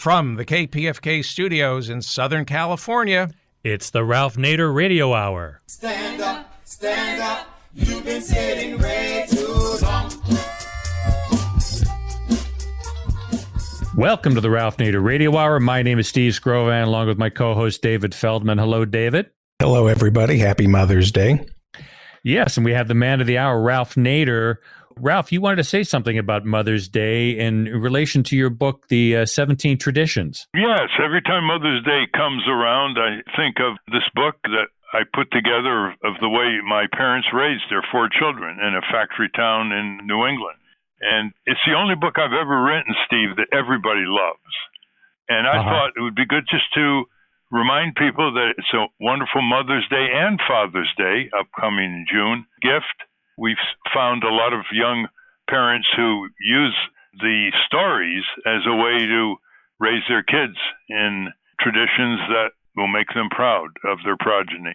From the KPFK studios in Southern California, it's the Ralph Nader Radio Hour. Stand up, you've been sitting way too long. Welcome to the Ralph Nader Radio Hour. My name is Steve Scrovan, along with my co-host David Feldman. Hello, David. Hello, everybody. Happy Mother's Day. Yes, and we have the man of the hour, Ralph Nader. Ralph, you wanted to say something about Mother's Day in relation to your book, The 17 Traditions. Yes, every time Mother's Day comes around, I think of this book that I put together of the way my parents raised their 4 children in a factory town in New England. And it's the only book I've ever written, Steve, that everybody loves. And I thought it would be good just to remind people that it's a wonderful Mother's Day and Father's Day upcoming in June gift. We've found a lot of young parents who use the stories as a way to raise their kids in traditions that will make them proud of their progeny.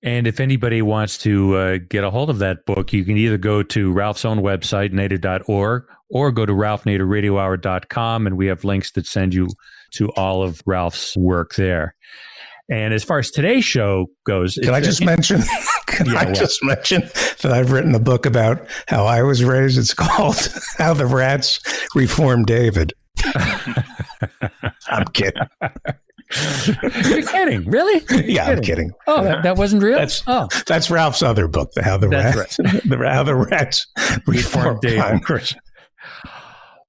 And if anybody wants to get a hold of that book, you can either go to Ralph's own website, nader.org, or go to ralphnaderradiohour.com, and we have links that send you to all of Ralph's work there. And as far as today's show goes... Can I just mention that I've written a book about how I was raised? It's called How the Rats Reformed David. I'm kidding. You're kidding, really? Yeah, I'm kidding. Oh, that wasn't real? That's Ralph's other book, How the Rats Reformed Congress.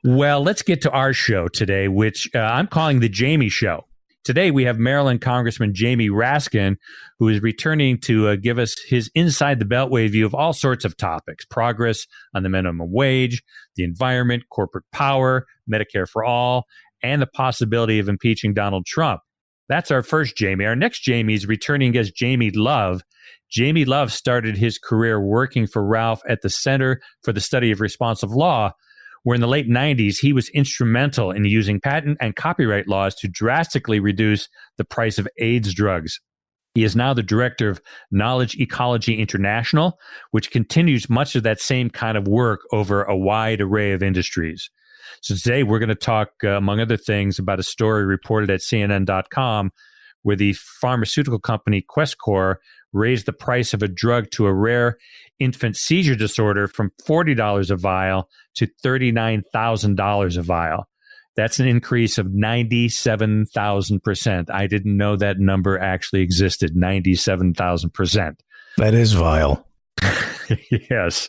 Well, let's get to our show today, which I'm calling the Jamie Show. Today, we have Maryland Congressman Jamie Raskin, who is returning to give us his inside the Beltway view of all sorts of topics: progress on the minimum wage, the environment, corporate power, Medicare for all, and the possibility of impeaching Donald Trump. That's our first Jamie. Our next Jamie is returning as Jamie Love. Jamie Love started his career working for Ralph at the Center for the Study of Responsive Law, where in the late 90s, he was instrumental in using patent and copyright laws to drastically reduce the price of AIDS drugs. He is now the director of Knowledge Ecology International, which continues much of that same kind of work over a wide array of industries. So today we're going to talk, among other things, about a story reported at CNN.com where the pharmaceutical company Questcor raised the price of a drug to a rare infant seizure disorder from $40 a vial to $39,000 a vial. That's an increase of 97,000%. I didn't know that number actually existed, 97,000%. That is vile. Yes.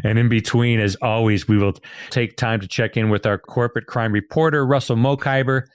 And in between, as always, we will take time to check in with our corporate crime reporter, Russell Mokhiber.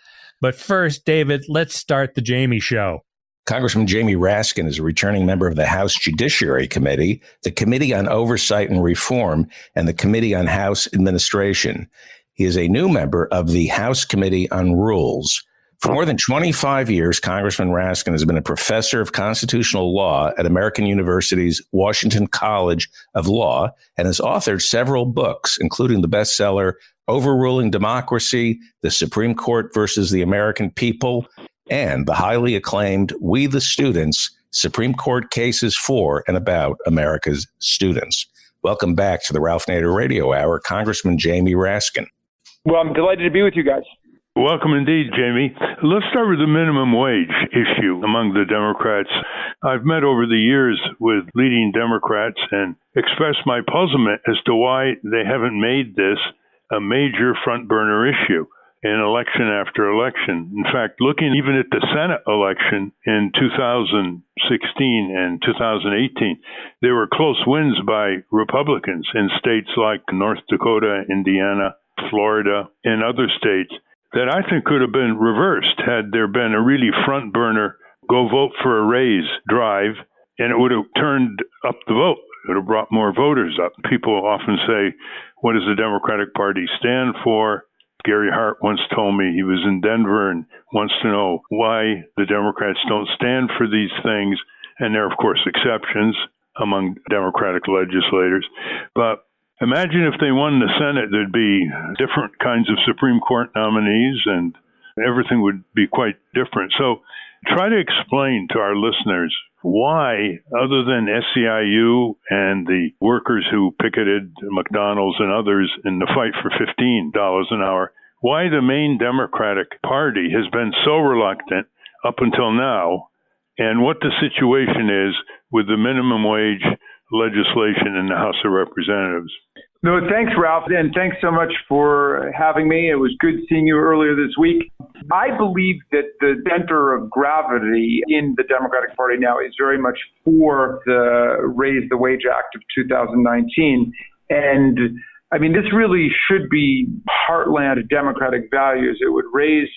But first, David, let's start the Jamie Show. Congressman Jamie Raskin is a returning member of the House Judiciary Committee, the Committee on Oversight and Reform, and the Committee on House Administration. He is a new member of the House Committee on Rules. For more than 25 years, Congressman Raskin has been a professor of constitutional law at American University's Washington College of Law and has authored several books, including the bestseller Overruling Democracy, The Supreme Court versus the American People, and the highly acclaimed We the Students, Supreme Court Cases for and About America's Students. Welcome back to the Ralph Nader Radio Hour, Congressman Jamie Raskin. Well, I'm delighted to be with you guys. Welcome indeed, Jamie. Let's start with the minimum wage issue among the Democrats. I've met over the years with leading Democrats and expressed my puzzlement as to why they haven't made this a major front burner issue in election after election. In fact, looking even at the Senate election in 2016 and 2018, there were close wins by Republicans in states like North Dakota, Indiana, Florida, and other states that I think could have been reversed had there been a really front burner, go vote for a raise drive, and it would have turned up the vote. It would have brought more voters up. People often say, what does the Democratic Party stand for? Gary Hart once told me he was in Denver and wants to know why the Democrats don't stand for these things. And there are, of course, exceptions among Democratic legislators. But imagine if they won the Senate, there'd be different kinds of Supreme Court nominees and everything would be quite different. So try to explain to our listeners why, other than SEIU and the workers who picketed McDonald's and others in the fight for $15 an hour, why the main Democratic Party has been so reluctant up until now, and what the situation is with the minimum wage legislation in the House of Representatives. No, thanks, Ralph, and thanks so much for having me. It was good seeing you earlier this week. I believe that the center of gravity in the Democratic Party now is very much for the Raise the Wage Act of 2019. And I mean, this really should be heartland Democratic values. It would raise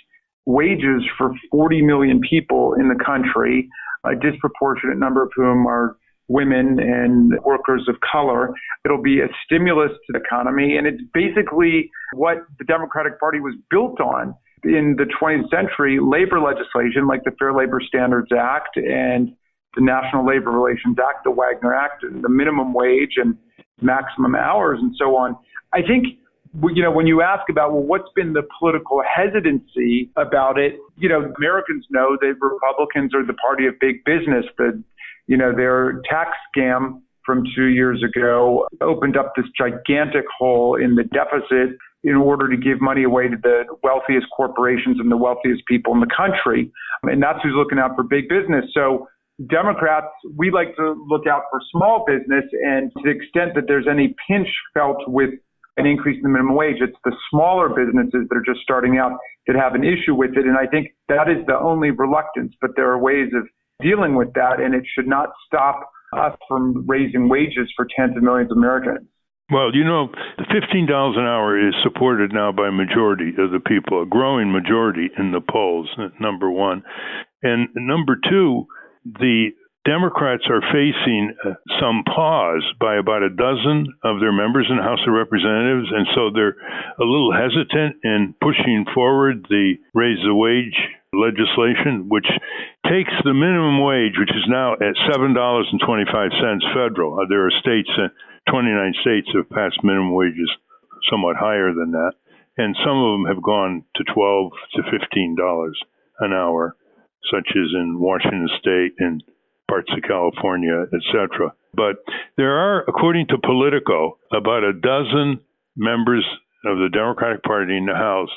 wages for 40 million people in the country, a disproportionate number of whom are women and workers of color. It'll be a stimulus to the economy, and it's basically what the Democratic Party was built on in the 20th century. Labor legislation like the Fair Labor Standards Act and the National Labor Relations Act, the Wagner Act, and the minimum wage and maximum hours and so on. I think, you know, when you ask about, well, what's been the political hesitancy about it, you know, Americans know that Republicans are the party of big business. Their tax scam from 2 years ago opened up this gigantic hole in the deficit in order to give money away to the wealthiest corporations and the wealthiest people in the country. And that's who's looking out for big business. So Democrats, we like to look out for small business, and to the extent that there's any pinch felt with an increase in the minimum wage, it's the smaller businesses that are just starting out that have an issue with it. And I think that is the only reluctance, but there are ways of dealing with that, and it should not stop us from raising wages for tens of millions of Americans. Well, you know, the $15 an hour is supported now by a majority of the people, a growing majority in the polls, number one. And number two, the Democrats are facing some pause by about a dozen of their members in the House of Representatives, and so they're a little hesitant in pushing forward the raise the wage legislation, which takes the minimum wage, which is now at $7.25 federal. There are states, 29 states have passed minimum wages somewhat higher than that, and some of them have gone to $12 to $15 an hour, such as in Washington State and parts of California, etc. But there are, according to Politico, about a dozen members of the Democratic Party in the House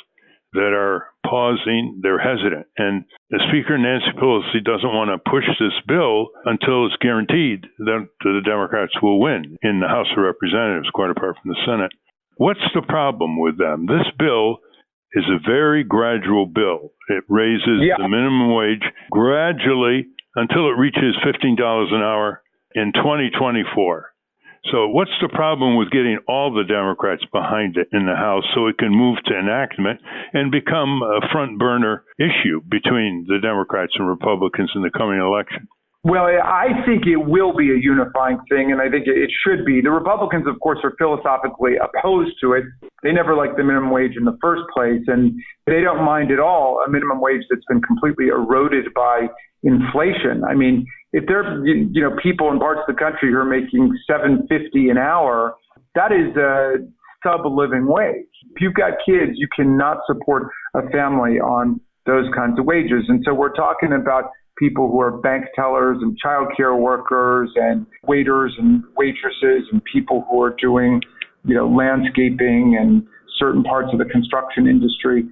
that are pausing, they're hesitant. And the Speaker, Nancy Pelosi, doesn't want to push this bill until it's guaranteed that the Democrats will win in the House of Representatives, quite apart from the Senate. What's the problem with them? This bill is a very gradual bill. It raises the minimum wage gradually until it reaches $15 an hour in 2024. So what's the problem with getting all the Democrats behind it in the House so it can move to enactment and become a front burner issue between the Democrats and Republicans in the coming election? Well, I think it will be a unifying thing, and I think it should be. The Republicans, of course, are philosophically opposed to it. They never liked the minimum wage in the first place, and they don't mind at all a minimum wage that's been completely eroded by inflation. I mean, if there are people in parts of the country who are making $7.50 an hour, that is a sub-living wage. If you've got kids, you cannot support a family on those kinds of wages. And so we're talking about people who are bank tellers and childcare workers and waiters and waitresses and people who are doing, landscaping and certain parts of the construction industry.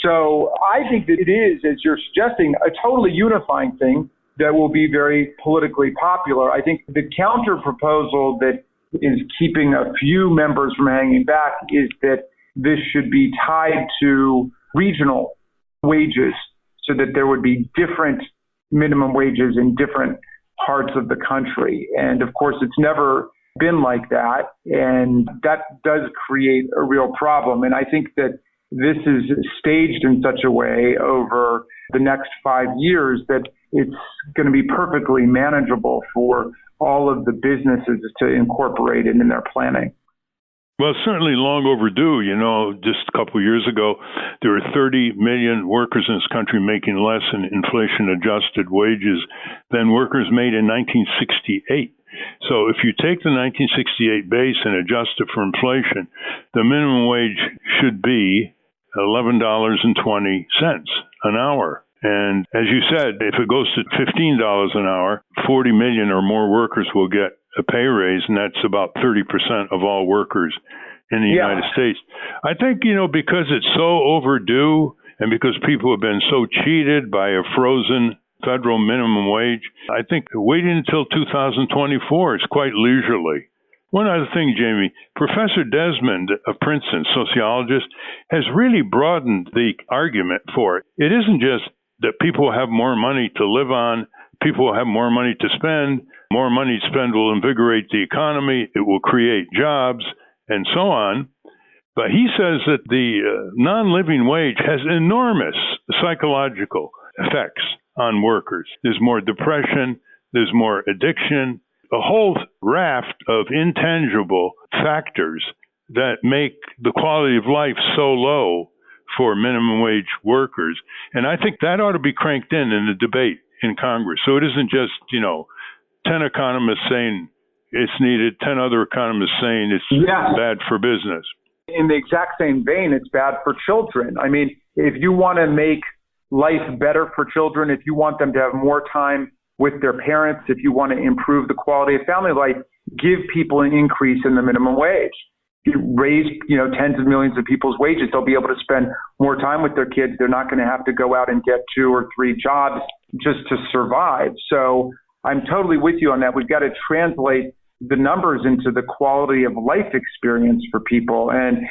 So I think that it is, as you're suggesting, a totally unifying thing that will be very politically popular. I think the counter proposal that is keeping a few members from hanging back is that this should be tied to regional wages so that there would be different minimum wages in different parts of the country. And of course, it's never been like that. And that does create a real problem. And I think that this is staged in such a way over the next 5 years that it's going to be perfectly manageable for all of the businesses to incorporate it in their planning. Well, it's certainly long overdue. Just a couple of years ago, there were 30 million workers in this country making less in inflation-adjusted wages than workers made in 1968. So if you take the 1968 base and adjust it for inflation, the minimum wage should be $11.20 an hour. And as you said, if it goes to $15 an hour, 40 million or more workers will get a pay raise, and that's about 30% of all workers in the United States. I think, because it's so overdue and because people have been so cheated by a frozen federal minimum wage, I think waiting until 2024 is quite leisurely. One other thing, Jamie, Professor Desmond of Princeton, sociologist, has really broadened the argument for it. It isn't just that people have more money to live on, people have more money to spend. More money spent will invigorate the economy, it will create jobs, and so on. But he says that the non-living wage has enormous psychological effects on workers. There's more depression, there's more addiction, a whole raft of intangible factors that make the quality of life so low for minimum wage workers. And I think that ought to be cranked in the debate in Congress. So it isn't just, 10 economists saying it's needed, 10 other economists saying it's bad for business. In the exact same vein, it's bad for children. I mean, if you want to make life better for children, if you want them to have more time with their parents, if you want to improve the quality of family life, give people an increase in the minimum wage. If you raise, tens of millions of people's wages, they'll be able to spend more time with their kids. They're not going to have to go out and get 2 or 3 jobs just to survive. So I'm totally with you on that. We've got to translate the numbers into the quality of life experience for people. And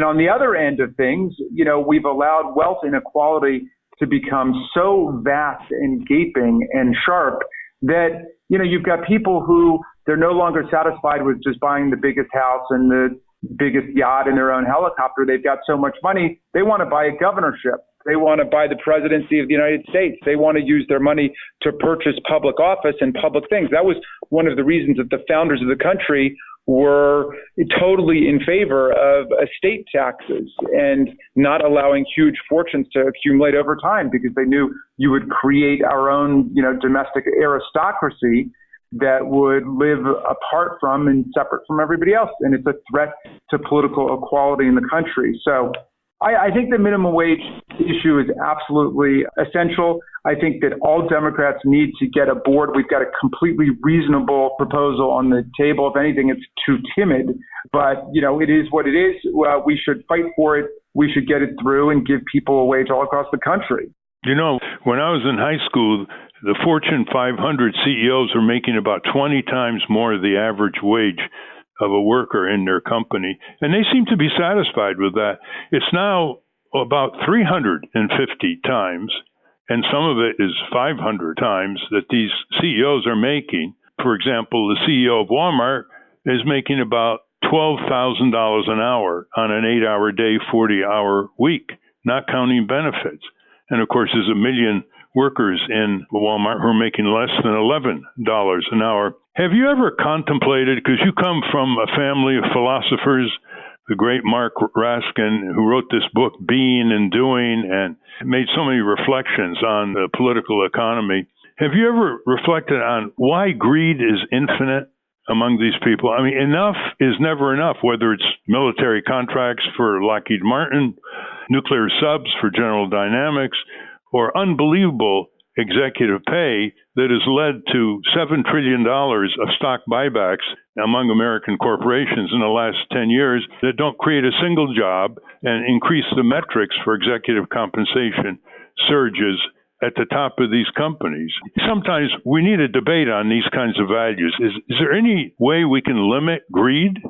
on the other end of things, we've allowed wealth inequality to become so vast and gaping and sharp that, you've got people who they're no longer satisfied with just buying the biggest house and the biggest yacht and their own helicopter. They've got so much money, they want to buy a governorship. They want to buy the presidency of the United States. They want to use their money to purchase public office and public things. That was one of the reasons that the founders of the country were totally in favor of estate taxes and not allowing huge fortunes to accumulate over time, because they knew you would create our own, domestic aristocracy that would live apart from and separate from everybody else. And it's a threat to political equality in the country. So I think the minimum wage issue is absolutely essential. I think that all Democrats need to get aboard. We've got a completely reasonable proposal on the table. If anything, it's too timid, but it is what it is. We should fight for it. We should get it through and give people a wage all across the country. When I was in high school, the Fortune 500 CEOs were making about 20 times more the average wage of a worker in their company, and they seem to be satisfied with that. It's now about 350 times, and some of it is 500 times that these CEOs are making. For example, the CEO of Walmart is making about $12,000 an hour on an 8-hour day, 40-hour week, not counting benefits. And of course, there's 1 million workers in Walmart who are making less than $11 an hour. Have you ever contemplated, because you come from a family of philosophers, the great Mark Raskin, who wrote this book, Being and Doing, and made so many reflections on the political economy. Have you ever reflected on why greed is infinite among these people? I mean, enough is never enough, whether it's military contracts for Lockheed Martin, nuclear subs for General Dynamics, or unbelievable executive pay that has led to $7 trillion of stock buybacks among American corporations in the last 10 years that don't create a single job and increase the metrics for executive compensation surges at the top of these companies. Sometimes we need a debate on these kinds of values. Is there any way we can limit greed?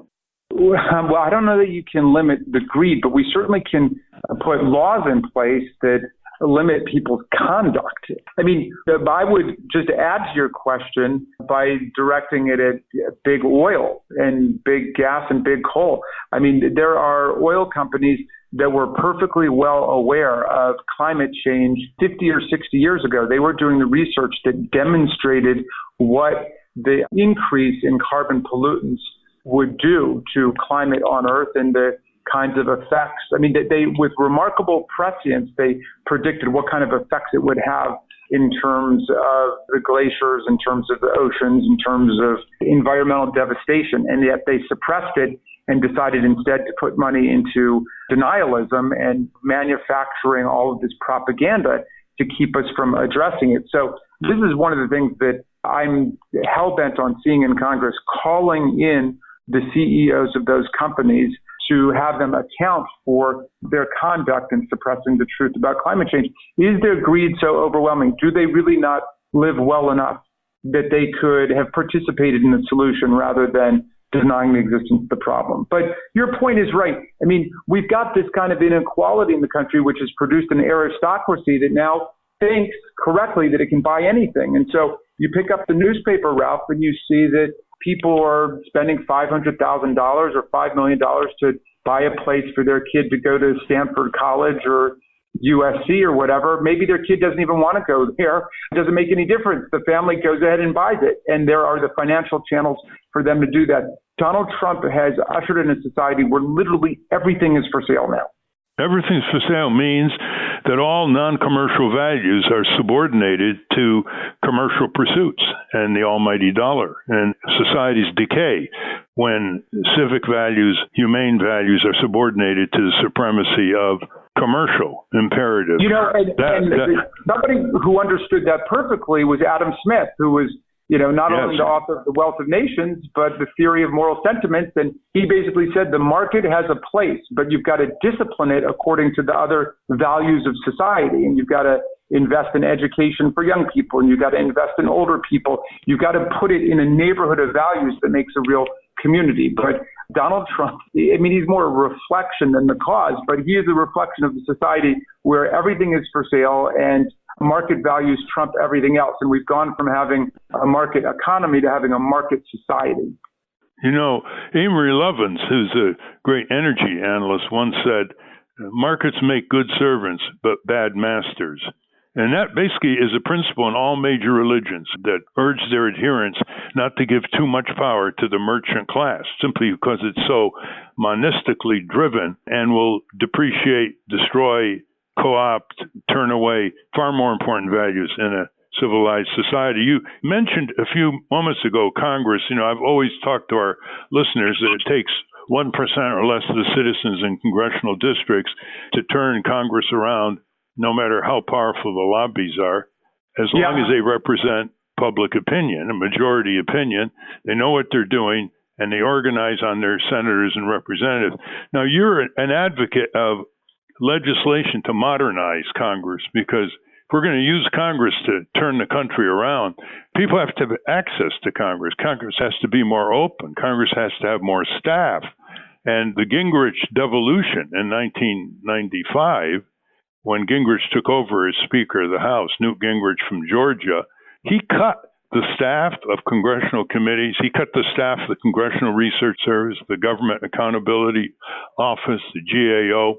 Well, I don't know that you can limit the greed, but we certainly can put laws in place that limit people's conduct. I mean, I would just add to your question by directing it at big oil and big gas and big coal. I mean, there are oil companies that were perfectly well aware of climate change 50 or 60 years ago. They were doing the research that demonstrated what the increase in carbon pollutants would do to climate on Earth and the kinds of effects. I mean, they with remarkable prescience, they predicted what kind of effects it would have in terms of the glaciers, in terms of the oceans, in terms of environmental devastation. And yet they suppressed it and decided instead to put money into denialism and manufacturing all of this propaganda to keep us from addressing it. So this is one of the things that I'm hell-bent on seeing in Congress, calling in the CEOs of those companies to have them account for their conduct in suppressing the truth about climate change. Is their greed so overwhelming? Do they really not live well enough that they could have participated in the solution rather than denying the existence of the problem? But your point is right. I mean, we've got this kind of inequality in the country, which has produced an aristocracy that now thinks correctly that it can buy anything. And so you pick up the newspaper, Ralph, and you see that people are spending $500,000 or $5 million to buy a place for their kid to go to Stanford College or USC or whatever. Maybe their kid doesn't even want to go there. It doesn't make any difference. The family goes ahead and buys it. And there are the financial channels for them to do that. Donald Trump has ushered in a society where literally everything is for sale now. Everything's for sale means that all non-commercial values are subordinated to commercial pursuits and the almighty dollar. And societies decay when civic values, humane values are subordinated to the supremacy of commercial imperatives. You know, somebody who understood that perfectly was Adam Smith, who was not only the author of The Wealth of Nations, but the theory of moral sentiments. And he basically said the market has a place, but you've got to discipline it according to the other values of society. And you've got to invest in education for young people, and you've got to invest in older people. You've got to put it in a neighborhood of values that makes a real community. But Donald Trump, I mean, he's more a reflection than the cause, but he is a reflection of the society where everything is for sale and market values trump everything else. And we've gone from having a market economy to having a market society. You know, Amory Lovins, who's a great energy analyst, once said, markets make good servants, but bad masters. And that basically is a principle in all major religions that urge their adherents not to give too much power to the merchant class, simply because it's so monistically driven and will depreciate, destroy, co-opt, turn away far more important values in a civilized society. You mentioned a few moments ago Congress. I've always talked to our listeners that it takes 1% or less of the citizens in congressional districts to turn Congress around, no matter how powerful the lobbies are, as long as they represent public opinion, a majority opinion. They know what they're doing, and they organize on their senators and representatives. Now, you're an advocate of legislation to modernize Congress, because if we're going to use Congress to turn the country around, people have to have access to Congress. Congress has to be more open. Congress has to have more staff. And the Gingrich devolution in 1995, when Gingrich took over as Speaker of the House, Newt Gingrich from Georgia, he cut the staff of congressional committees. He cut the staff of the Congressional Research Service, the Government Accountability Office, the GAO.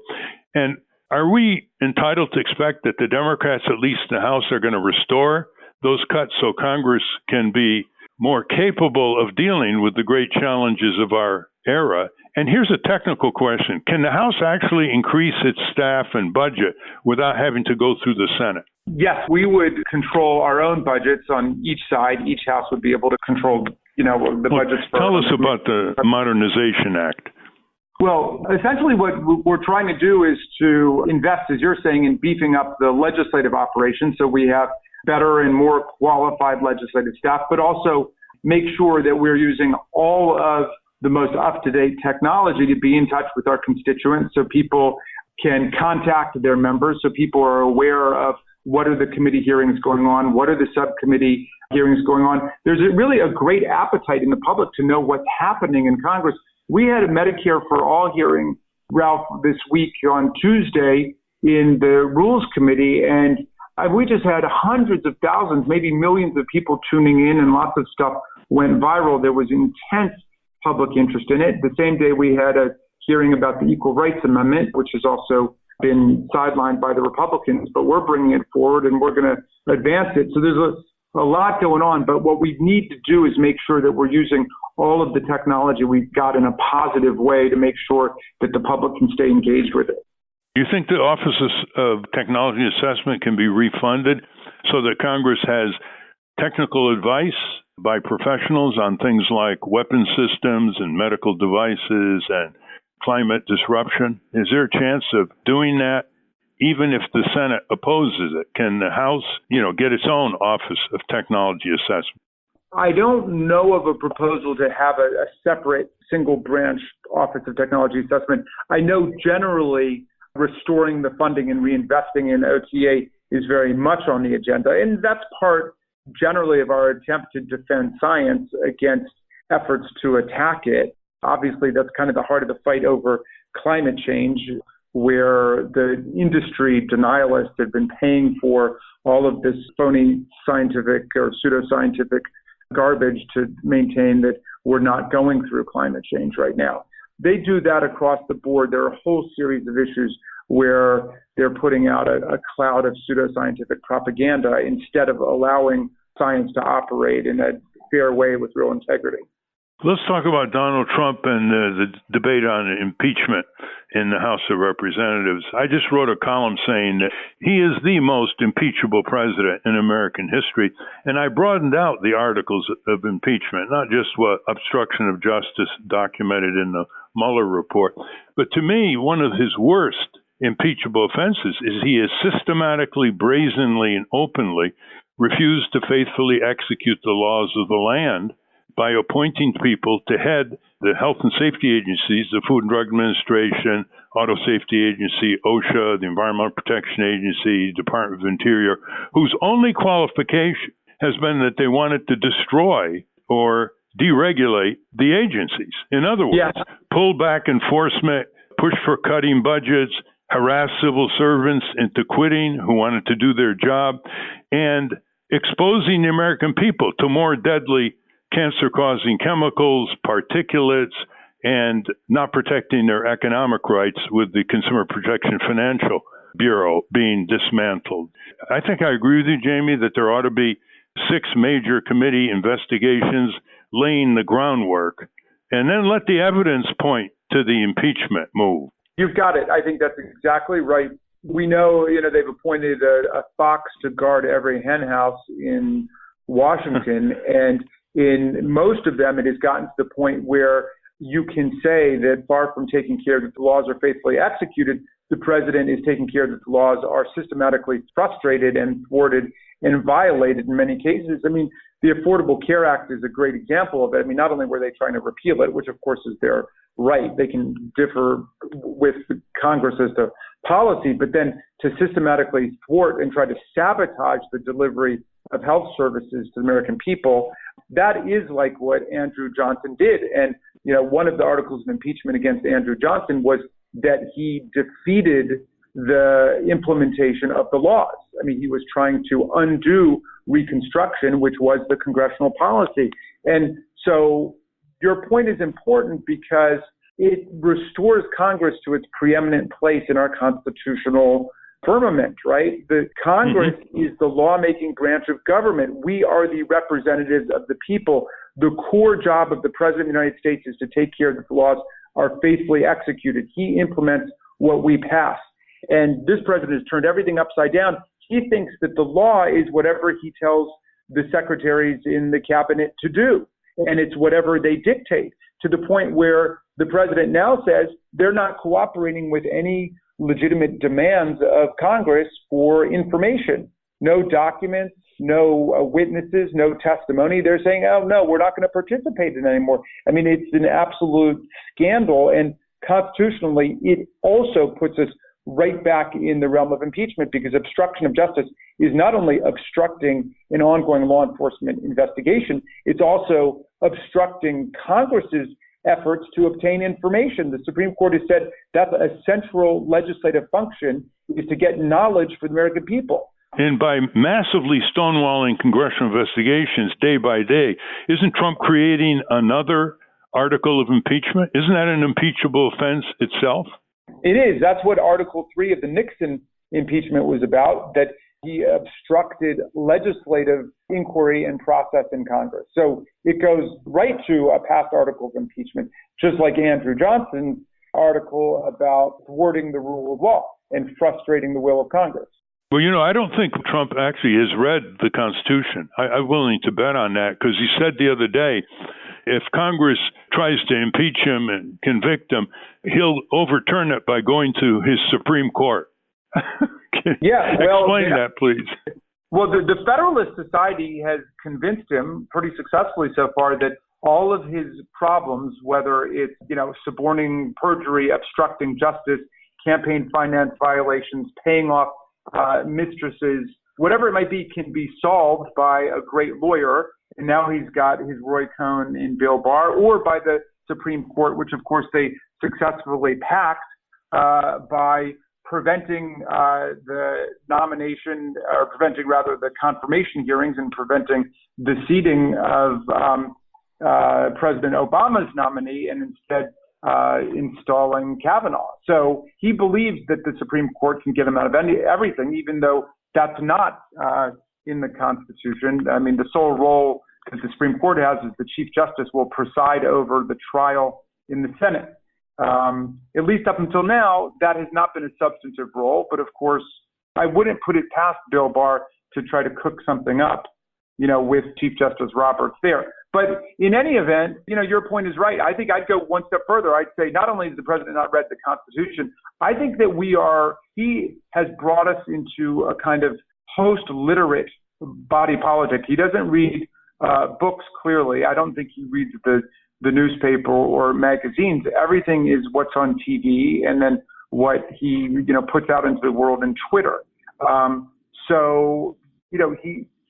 And are we entitled to expect that the Democrats, at least in the House, are going to restore those cuts so Congress can be more capable of dealing with the great challenges of our era? And here's a technical question. Can the House actually increase its staff and budget without having to go through the Senate? Yes, we would control our own budgets on each side. Each house would be able to control, the budgets. Tell us about the Modernization Act. Well, essentially what we're trying to do is to invest, as you're saying, in beefing up the legislative operation so we have better and more qualified legislative staff, but also make sure that we're using all of the most up-to-date technology to be in touch with our constituents so people can contact their members, so people are aware of what are the committee hearings going on, what are the subcommittee hearings going on. There's really a great appetite in the public to know what's happening in Congress. We had a Medicare for All hearing, Ralph, this week on Tuesday in the Rules Committee, and we just had hundreds of thousands, maybe millions of people tuning in, and lots of stuff went viral. There was intense public interest in it. The same day we had a hearing about the Equal Rights Amendment, which has also been sidelined by the Republicans, but we're bringing it forward and we're going to advance it. So there's a lot going on, but what we need to do is make sure that we're using all of the technology we've got in a positive way to make sure that the public can stay engaged with it. Do you think the Office of Technology Assessment can be refunded so that Congress has technical advice by professionals on things like weapon systems and medical devices and climate disruption? Is there a chance of doing that even if the Senate opposes it? Can the House, get its own Office of Technology Assessment? I don't know of a proposal to have a separate single branch Office of Technology Assessment. I know generally restoring the funding and reinvesting in OTA is very much on the agenda. And that's part generally of our attempt to defend science against efforts to attack it. Obviously, that's kind of the heart of the fight over climate change, where the industry denialists have been paying for all of this phony scientific or pseudoscientific garbage to maintain that we're not going through climate change right now. They do that across the board. There are a whole series of issues where they're putting out a cloud of pseudoscientific propaganda instead of allowing science to operate in a fair way with real integrity. Let's talk about Donald Trump and the debate on impeachment in the House of Representatives. I just wrote a column saying that he is the most impeachable president in American history, and I broadened out the articles of impeachment, not just what obstruction of justice documented in the Mueller report, but to me, one of his worst impeachable offenses is he has systematically, brazenly, and openly refused to faithfully execute the laws of the land by appointing people to head the health and safety agencies, the Food and Drug Administration, Auto Safety Agency, OSHA, the Environmental Protection Agency, Department of Interior, whose only qualification has been that they wanted to destroy or deregulate the agencies. In other words, pull back enforcement, push for cutting budgets, harass civil servants into quitting who wanted to do their job, and exposing the American people to more deadly cancer-causing chemicals, particulates, and not protecting their economic rights with the Consumer Protection Financial Bureau being dismantled. I think I agree with you, Jamie, that there ought to be 6 major committee investigations laying the groundwork, and then let the evidence point to the impeachment move. You've got it. I think that's exactly right. We know, they've appointed a fox to guard every hen house in Washington, and in most of them, it has gotten to the point where you can say that far from taking care that the laws are faithfully executed, the president is taking care that the laws are systematically frustrated and thwarted and violated in many cases. I mean, the Affordable Care Act is a great example of it. I mean, not only were they trying to repeal it, which of course is their right, they can differ with Congress as to policy, but then to systematically thwart and try to sabotage the delivery of health services to the American people, that is like what Andrew Johnson did. And, one of the articles of impeachment against Andrew Johnson was that he defeated the implementation of the laws. I mean, he was trying to undo Reconstruction, which was the congressional policy. And so your point is important because it restores Congress to its preeminent place in our constitutional firmament, right? The Congress is the lawmaking branch of government. We are the representatives of the people. The core job of the President of the United States is to take care that the laws are faithfully executed. He implements what we pass. And this president has turned everything upside down. He thinks that the law is whatever he tells the secretaries in the cabinet to do. And it's whatever they dictate, to the point where the president now says they're not cooperating with any legitimate demands of Congress for information. No documents, no witnesses, no testimony. They're saying, oh, no, we're not going to participate in it anymore. I mean, it's an absolute scandal. And constitutionally, it also puts us right back in the realm of impeachment, because obstruction of justice is not only obstructing an ongoing law enforcement investigation, it's also obstructing Congress's efforts to obtain information. The Supreme Court has said that's a central legislative function, is to get knowledge for the American people. And by massively stonewalling congressional investigations day by day, isn't Trump creating another article of impeachment? Isn't that an impeachable offense itself? It is. That's what Article 3 of the Nixon impeachment was about, that he obstructed legislative inquiry and process in Congress. So it goes right to a past article of impeachment, just like Andrew Johnson's article about thwarting the rule of law and frustrating the will of Congress. Well, I don't think Trump actually has read the Constitution. I'm willing to bet on that, because he said the other day, if Congress tries to impeach him and convict him, he'll overturn it by going to his Supreme Court. Explain that, please. Well, the Federalist Society has convinced him pretty successfully so far that all of his problems, whether it's, suborning perjury, obstructing justice, campaign finance violations, paying off mistresses, whatever it might be, can be solved by a great lawyer. And now he's got his Roy Cohn and Bill Barr, or by the Supreme Court, which of course they successfully packed by preventing the nomination, or preventing rather the confirmation hearings, and preventing the seating of President Obama's nominee, and instead installing Kavanaugh. So he believes that the Supreme Court can get him out of everything, even though that's not in the Constitution. I mean, the sole role that the Supreme Court has is the Chief Justice will preside over the trial in the Senate. At least up until now, that has not been a substantive role. But of course, I wouldn't put it past Bill Barr to try to cook something up, with Chief Justice Roberts there. But in any event, your point is right. I think I'd go one step further. I'd say not only has the president not read the Constitution, I think that he has brought us into a kind of post-literate body politic. He doesn't read books clearly. I don't think he reads the newspaper or magazines. Everything is what's on TV and then what he, puts out into the world in Twitter.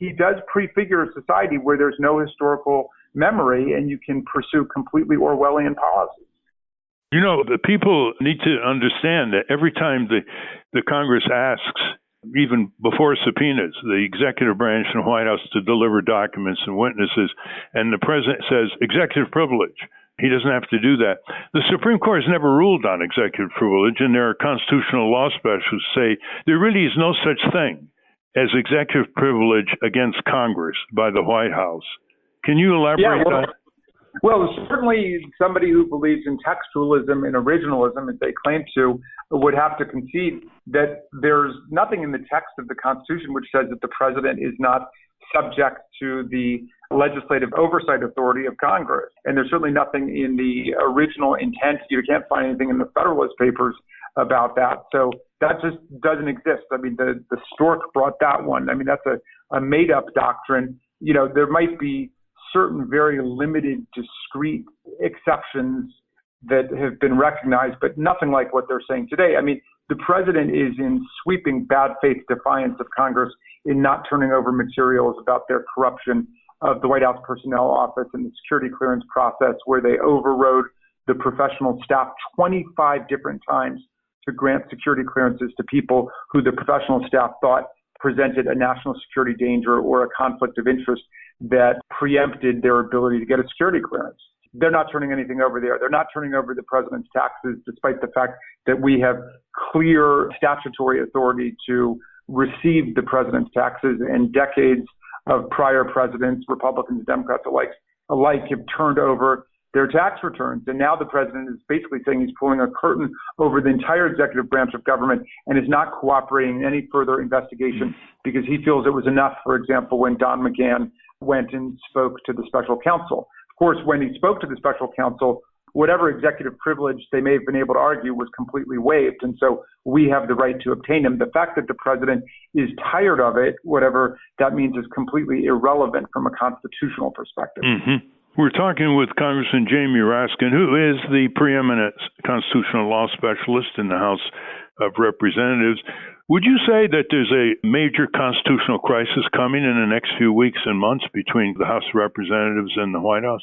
He does prefigure a society where there's no historical memory and you can pursue completely Orwellian policies. The people need to understand that every time the Congress asks, even before subpoenas, the executive branch and White House to deliver documents and witnesses, and the president says executive privilege. He doesn't have to do that. The Supreme Court has never ruled on executive privilege, and there are constitutional law specialists who say there really is no such thing as executive privilege against Congress by the White House. Can you elaborate on that? Well, certainly somebody who believes in textualism and originalism, as they claim to, would have to concede that there's nothing in the text of the Constitution which says that the president is not subject to the legislative oversight authority of Congress. And there's certainly nothing in the original intent. You can't find anything in the Federalist Papers about that. So that just doesn't exist. I mean, the Stork brought that one. I mean, that's a made-up doctrine. There might be certain very limited, discrete exceptions that have been recognized, but nothing like what they're saying today. I mean, the president is in sweeping bad faith defiance of Congress in not turning over materials about their corruption of the White House Personnel Office and the security clearance process, where they overrode the professional staff 25 different times to grant security clearances to people who the professional staff thought presented a national security danger or a conflict of interest that preempted their ability to get a security clearance. They're not turning anything over there. They're not turning over the president's taxes, despite the fact that we have clear statutory authority to receive the president's taxes, and decades of prior presidents, Republicans and Democrats alike, have turned over their tax returns. And now the president is basically saying he's pulling a curtain over the entire executive branch of government and is not cooperating in any further investigation because he feels it was enough, for example, when Don McGahn went and spoke to the special counsel. Of course, when he spoke to the special counsel, whatever executive privilege they may have been able to argue was completely waived. And so we have the right to obtain them. The fact that the president is tired of it, whatever that means, is completely irrelevant from a constitutional perspective. Mm-hmm. We're talking with Congressman Jamie Raskin, who is the preeminent constitutional law specialist in the House of Representatives. Would you say that there's a major constitutional crisis coming in the next few weeks and months between the House of Representatives and the White House?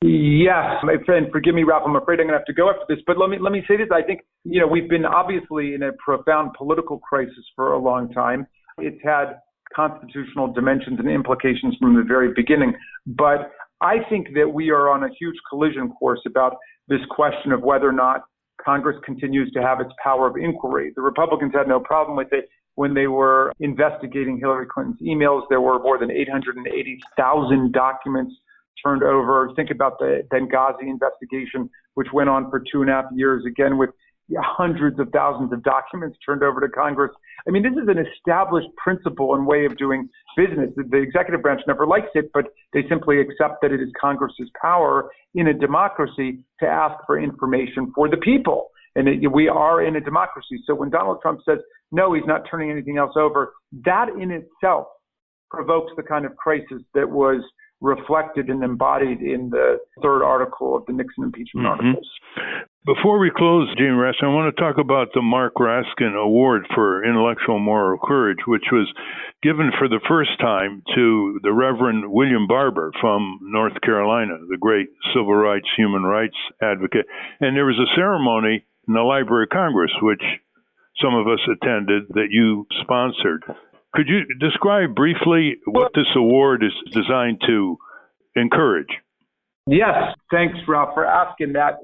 Yes, my friend, forgive me, Ralph, I'm afraid I'm going to have to go after this, but let me say this. I think, we've been obviously in a profound political crisis for a long time. It's had constitutional dimensions and implications from the very beginning, but I think that we are on a huge collision course about this question of whether or not Congress continues to have its power of inquiry. The Republicans had no problem with it when they were investigating Hillary Clinton's emails. There were more than 880,000 documents turned over. Think about the Benghazi investigation, which went on for 2.5 years, again with hundreds of thousands of documents turned over to Congress. I mean, this is an established principle and way of doing business. The executive branch never likes it, but they simply accept that it is Congress's power in a democracy to ask for information for the people. And we are in a democracy. So when Donald Trump says, no, he's not turning anything else over, that in itself provokes the kind of crisis that was reflected and embodied in the third article of the Nixon impeachment articles. Before we close, Jamie Raskin, I want to talk about the Mark Raskin Award for Intellectual Moral Courage, which was given for the first time to the Reverend William Barber from North Carolina, the great civil rights, human rights advocate. And there was a ceremony in the Library of Congress, which some of us attended, that you sponsored. Could you describe briefly what this award is designed to encourage? Yes. Thanks, Ralph, for asking that.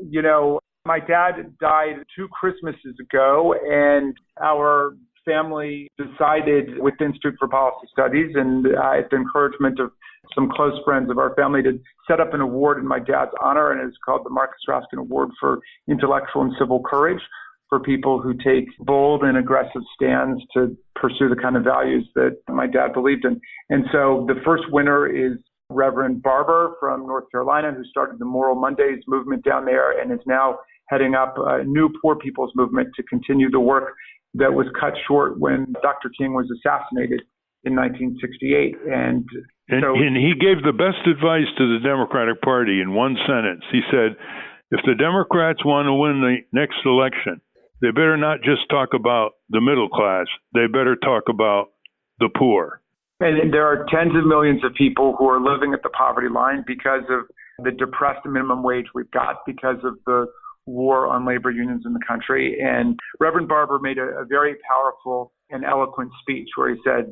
My dad died 2 Christmases ago, and our family decided with the Institute for Policy Studies and at the encouragement of some close friends of our family to set up an award in my dad's honor, and it's called the Marcus Raskin Award for Intellectual and Civil Courage for people who take bold and aggressive stands to pursue the kind of values that my dad believed in. And so the first winner is Reverend Barber from North Carolina, who started the Moral Mondays movement down there and is now heading up a new poor people's movement to continue the work that was cut short when Dr. King was assassinated in 1968. And he gave the best advice to the Democratic Party in one sentence. He said, if the Democrats want to win the next election, they better not just talk about the middle class. They better talk about the poor. And there are tens of millions of people who are living at the poverty line because of the depressed minimum wage we've got, because of the war on labor unions in the country. And Reverend Barber made a very powerful and eloquent speech where he said,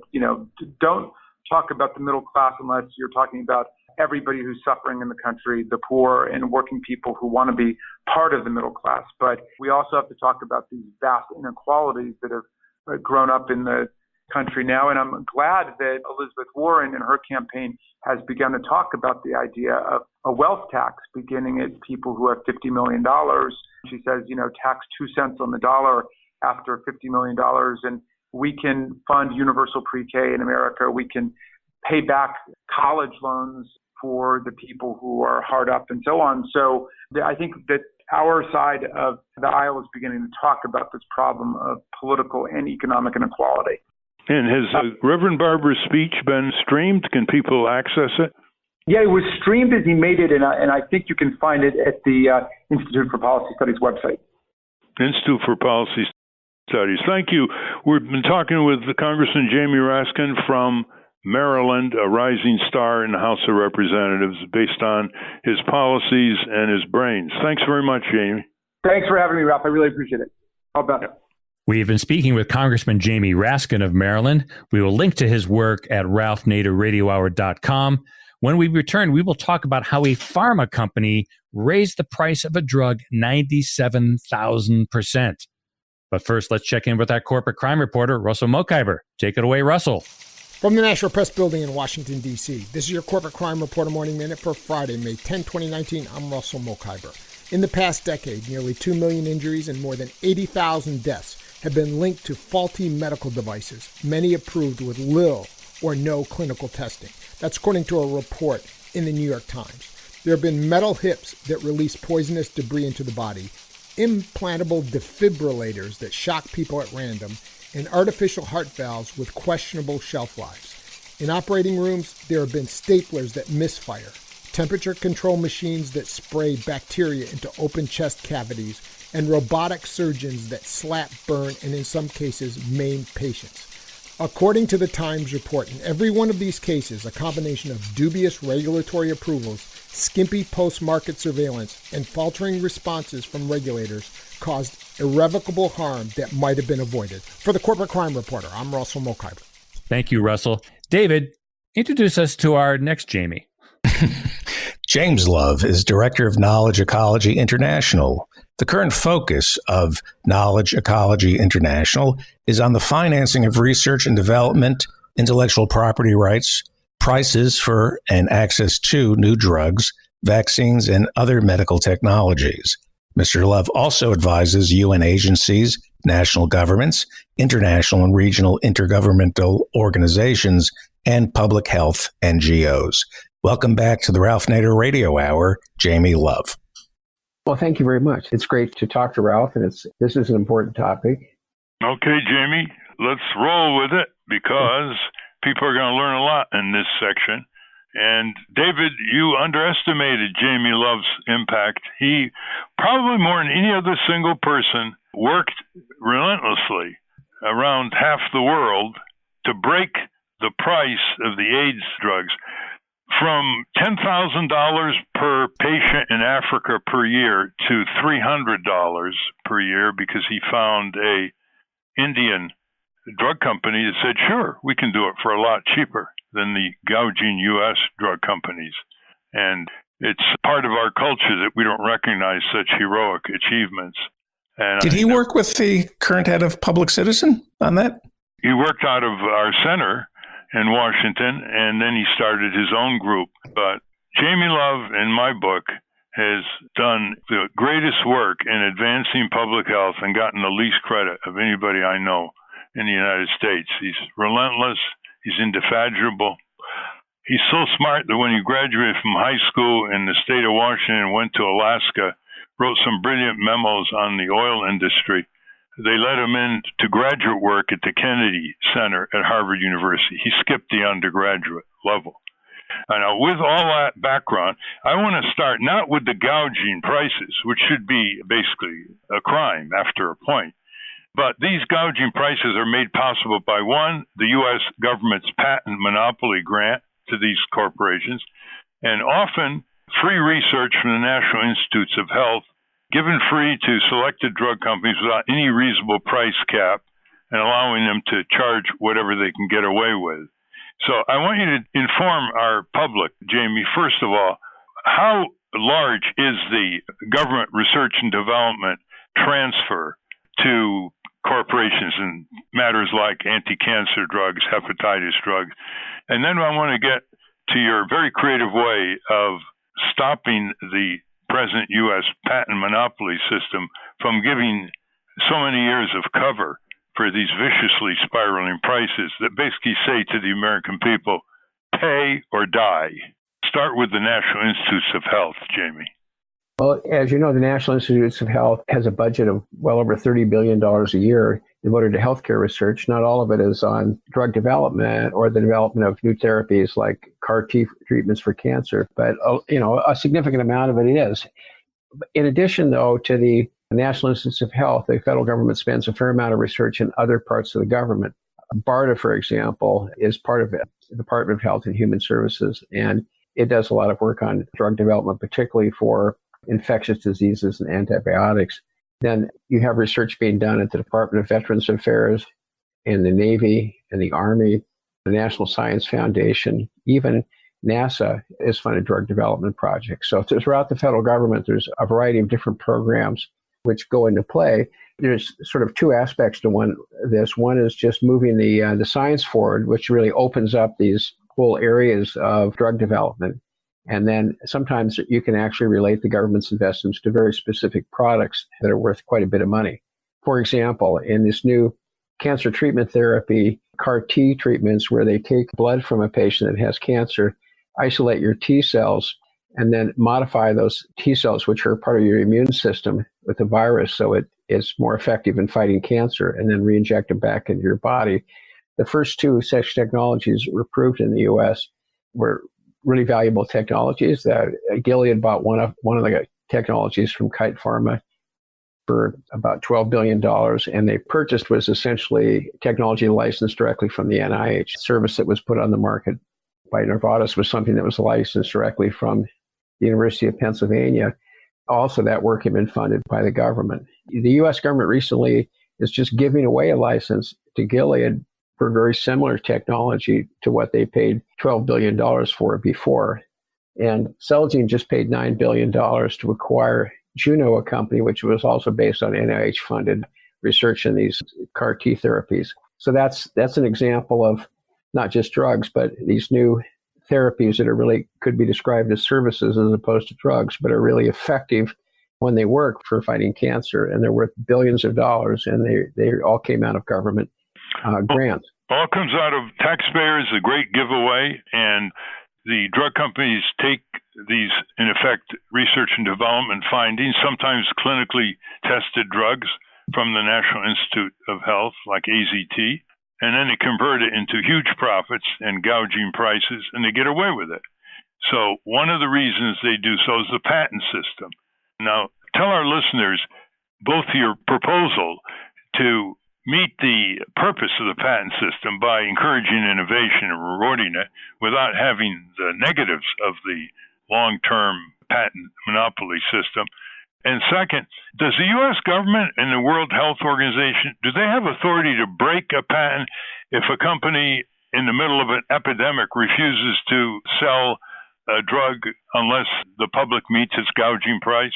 don't talk about the middle class unless you're talking about everybody who's suffering in the country, the poor and working people who want to be part of the middle class. But we also have to talk about these vast inequalities that have grown up in the country now. And I'm glad that Elizabeth Warren in her campaign has begun to talk about the idea of a wealth tax beginning at people who have $50 million. She says, tax 2 cents on the dollar after $50 million. And we can fund universal pre-K in America. We can pay back college loans for the people who are hard up and so on. So I think that our side of the aisle is beginning to talk about this problem of political and economic inequality. And has Reverend Barber's speech been streamed? Can people access it? Yeah, it was streamed as he made it, and I think you can find it at the Institute for Policy Studies website. Institute for Policy Studies. Thank you. We've been talking with Congressman Jamie Raskin from Maryland, a rising star in the House of Representatives based on his policies and his brains. Thanks very much, Jamie. Thanks for having me, Ralph. I really appreciate it. How about it? We've been speaking with Congressman Jamie Raskin of Maryland. We will link to his work at ralphnaderradiohour.com. When we return, we will talk about how a pharma company raised the price of a drug 97,000%. But first, let's check in with our corporate crime reporter, Russell Mokhiber. Take it away, Russell. From the National Press Building in Washington, D.C., this is your Corporate Crime Reporter Morning Minute for Friday, May 10, 2019. I'm Russell Mokhiber. In the past decade, nearly 2 million injuries and more than 80,000 deaths have been linked to faulty medical devices, many approved with little or no clinical testing. That's according to a report in the New York Times. There have been metal hips that release poisonous debris into the body, implantable defibrillators that shock people at random, and artificial heart valves with questionable shelf lives. In operating rooms, there have been staplers that misfire, temperature control machines that spray bacteria into open chest cavities, and robotic surgeons that slap, burn, and in some cases maim patients. According to the Times report, in every one of these cases, a combination of dubious regulatory approvals, skimpy post-market surveillance, and faltering responses from regulators caused irrevocable harm that might have been avoided. For the Corporate Crime Reporter, I'm Russell Mokhiber. Thank you, Russell. David, introduce us to our next Jamie. James Love is Director of Knowledge Ecology International. The current focus of Knowledge Ecology International is on the financing of research and development, intellectual property rights, prices for and access to new drugs, vaccines, and other medical technologies. Mr. Love also advises UN agencies, national governments, international and regional intergovernmental organizations, and public health NGOs. Welcome back to the Ralph Nader Radio Hour, Jamie Love. Well, thank you very much. It's great to talk to Ralph, and this is an important topic. Okay, Jamie, let's roll with it because people are going to learn a lot in this section. And David, you underestimated Jamie Love's impact. He, probably more than any other single person, worked relentlessly around half the world to break the price of the AIDS drugs from $10,000 per patient in Africa per year to $300 per year, because he found a Indian drug company that said, sure, we can do it for a lot cheaper than the gouging U.S. drug companies. And it's part of our culture that we don't recognize such heroic achievements. And did he work with the current head of Public Citizen on that? He worked out of our center in Washington, and then he started his own group. But Jamie Love, in my book, has done the greatest work in advancing public health and gotten the least credit of anybody I know in the United States. He's relentless. He's indefatigable. He's so smart that when he graduated from high school in the state of Washington and went to Alaska, wrote some brilliant memos on the oil industry. They let him in to graduate work at the Kennedy Center at Harvard University. He skipped the undergraduate level. Now, with all that background, I want to start not with the gouging prices, which should be basically a crime after a point. But these gouging prices are made possible by, one, the U.S. government's patent monopoly grant to these corporations, and often free research from the National Institutes of Health, given free to selected drug companies without any reasonable price cap, and allowing them to charge whatever they can get away with. So I want you to inform our public, Jamie, first of all, how large is the government research and development transfer to corporations in matters like anti-cancer drugs, hepatitis drugs? And then I want to get to your very creative way of stopping the present U.S. patent monopoly system from giving so many years of cover for these viciously spiraling prices that basically say to the American people, pay or die. Start with the National Institutes of Health, Jamie. Well, as you know, the National Institutes of Health has a budget of well over $30 billion a year devoted to healthcare research. Not all of it is on drug development or the development of new therapies like CAR T treatments for cancer, but a significant amount of it is. In addition, though, to the National Institutes of Health, the federal government spends a fair amount of research in other parts of the government. BARDA, for example, is part of it, the Department of Health and Human Services, and it does a lot of work on drug development, particularly for infectious diseases and antibiotics. Then you have research being done at the Department of Veterans Affairs, in the Navy, and the Army, the National Science Foundation, even NASA is funded drug development projects. So throughout the federal government, there's a variety of different programs which go into play. There's sort of two aspects to this. One is just moving the science forward, which really opens up these whole areas of drug development. And then sometimes you can actually relate the government's investments to very specific products that are worth quite a bit of money. For example, in this new cancer treatment therapy, CAR T treatments, where they take blood from a patient that has cancer, isolate your T cells, and then modify those T cells, which are part of your immune system, with a virus so it is more effective in fighting cancer, and then re-inject them back into your body. The first two such technologies were approved in the U.S. were really valuable technologies. That Gilead bought one of the technologies from Kite Pharma for about $12 billion, and they purchased was essentially technology licensed directly from the NIH. Service that was put on the market by Novartis was something that was licensed directly from the University of Pennsylvania. Also, that work had been funded by the government. The U.S. government recently is just giving away a license to Gilead for very similar technology to what they paid $12 billion for before. And Celgene just paid $9 billion to acquire Juno, a company which was also based on NIH-funded research in these CAR T therapies. So that's an example of not just drugs, but these new therapies that are really could be described as services as opposed to drugs, but are really effective when they work for fighting cancer, and they're worth billions of dollars, and they all came out of government grants. All comes out of taxpayers, a great giveaway, and the drug companies take these, in effect, research and development findings, sometimes clinically tested drugs from the National Institute of Health, like AZT, and then they convert it into huge profits and gouging prices, and they get away with it. So one of the reasons they do so is the patent system. Now, tell our listeners both your proposal to meet the purpose of the patent system by encouraging innovation and rewarding it without having the negatives of the long-term patent monopoly system. And second, does the U.S. government and the World Health Organization, do they have authority to break a patent if a company in the middle of an epidemic refuses to sell a drug unless the public meets its gouging price?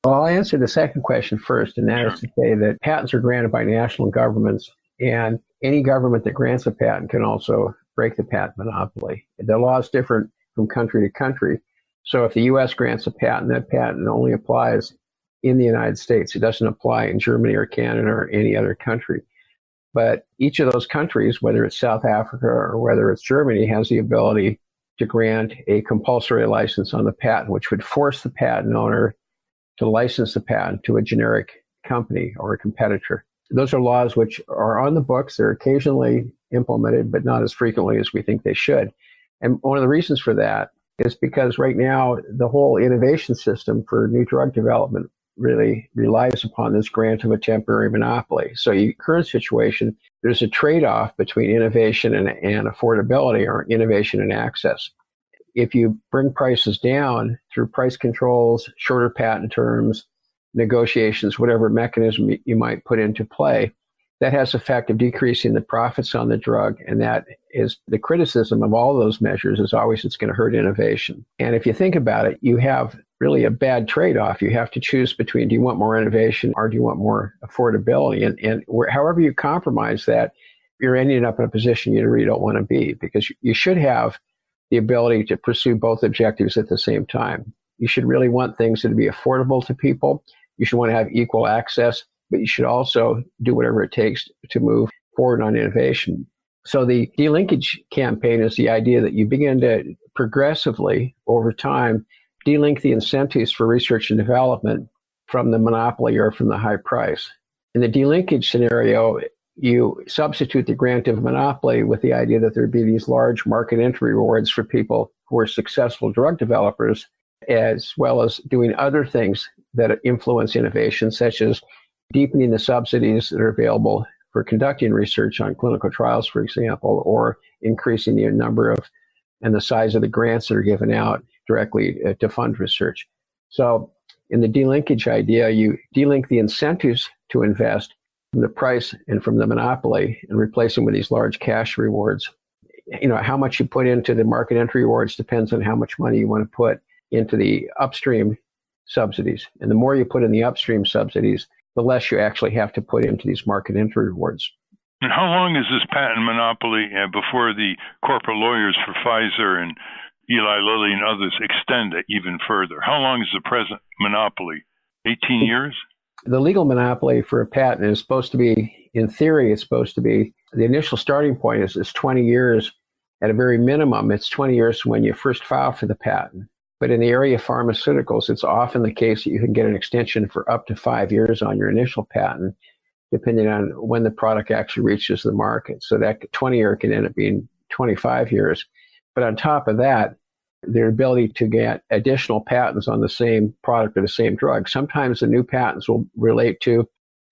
Well, I'll answer the second question first, and that is to say that patents are granted by national governments, and any government that grants a patent can also break the patent monopoly. The law is different from country to country. So if the U.S. grants a patent, that patent only applies in the United States. It doesn't apply in Germany or Canada or any other country. But each of those countries, whether it's South Africa or whether it's Germany, has the ability to grant a compulsory license on the patent, which would force the patent owner to license the patent to a generic company or a competitor. Those are laws which are on the books. They're occasionally implemented, but not as frequently as we think they should. And one of the reasons for that is because right now, the whole innovation system for new drug development really relies upon this grant of a temporary monopoly. So in the current situation, there's a trade-off between innovation and affordability, or innovation and access. If you bring prices down through price controls, shorter patent terms, negotiations, whatever mechanism you might put into play, that has the effect of decreasing the profits on the drug. And that is the criticism of all those measures is always it's going to hurt innovation. And if you think about it, you have really a bad trade-off. You have to choose between, do you want more innovation or do you want more affordability? And however you compromise that, you're ending up in a position you really don't want to be, because you should have the ability to pursue both objectives at the same time. You should really want things that would be affordable to people. You should want to have equal access, but you should also do whatever it takes to move forward on innovation. So the delinkage campaign is the idea that you begin to progressively, over time, delink the incentives for research and development from the monopoly or from the high price. In the delinkage scenario, you substitute the grant of monopoly with the idea that there'd be these large market entry rewards for people who are successful drug developers, as well as doing other things that influence innovation, such as deepening the subsidies that are available for conducting research on clinical trials, for example, or increasing the number of and the size of the grants that are given out directly to fund research. So in the delinkage idea, you delink the incentives to invest from the price and from the monopoly and replace them with these large cash rewards. You know, how much you put into the market entry rewards depends on how much money you want to put into the upstream subsidies. And the more you put in the upstream subsidies, the less you actually have to put into these market entry rewards. And how long is this patent monopoly before the corporate lawyers for Pfizer and Eli Lilly and others extend it even further? How long is the present monopoly? 18 years? The legal monopoly for a patent is supposed to be, in theory, it's supposed to be, the initial starting point is 20 years. At a very minimum, it's 20 years when you first file for the patent. But in the area of pharmaceuticals, it's often the case that you can get an extension for up to 5 years on your initial patent, depending on when the product actually reaches the market. So that 20-year can end up being 25 years. But on top of that, their ability to get additional patents on the same product or the same drug. Sometimes the new patents will relate to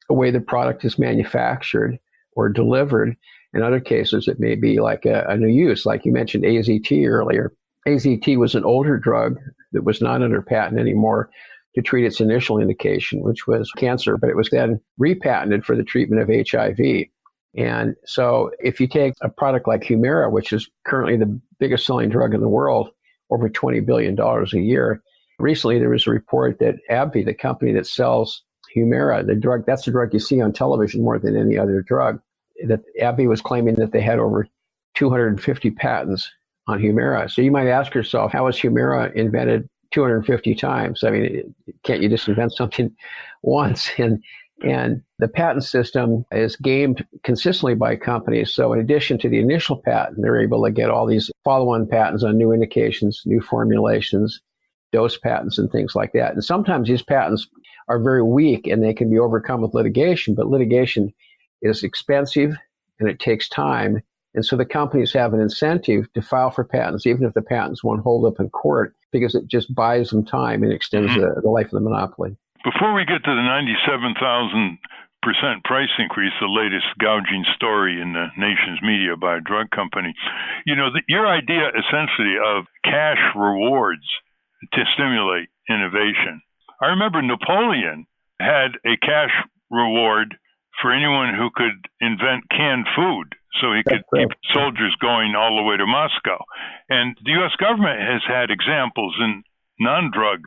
the way the product is manufactured or delivered. In other cases, it may be like a new use, like you mentioned AZT earlier. AZT was an older drug that was not under patent anymore to treat its initial indication, which was cancer, but it was then repatented for the treatment of HIV. And so if you take a product like Humira, which is currently the biggest selling drug in the world, over $20 billion a year. Recently, there was a report that AbbVie, the company that sells Humira, the drug, that's the drug you see on television more than any other drug, that AbbVie was claiming that they had over 250 patents on Humira. So you might ask yourself, how was Humira invented 250 times? I mean, can't you just invent something once? And the patent system is gamed consistently by companies. So in addition to the initial patent, they're able to get all these follow-on patents on new indications, new formulations, dose patents, and things like that. And sometimes these patents are very weak and they can be overcome with litigation, but litigation is expensive and it takes time. And so the companies have an incentive to file for patents, even if the patents won't hold up in court, because it just buys them time and extends the life of the monopoly. Before we get to the 97,000% price increase, the latest gouging story in the nation's media by a drug company, your idea essentially of cash rewards to stimulate innovation. I remember Napoleon had a cash reward for anyone who could invent canned food so he could keep soldiers going all the way to Moscow. And the U.S. government has had examples in non-drug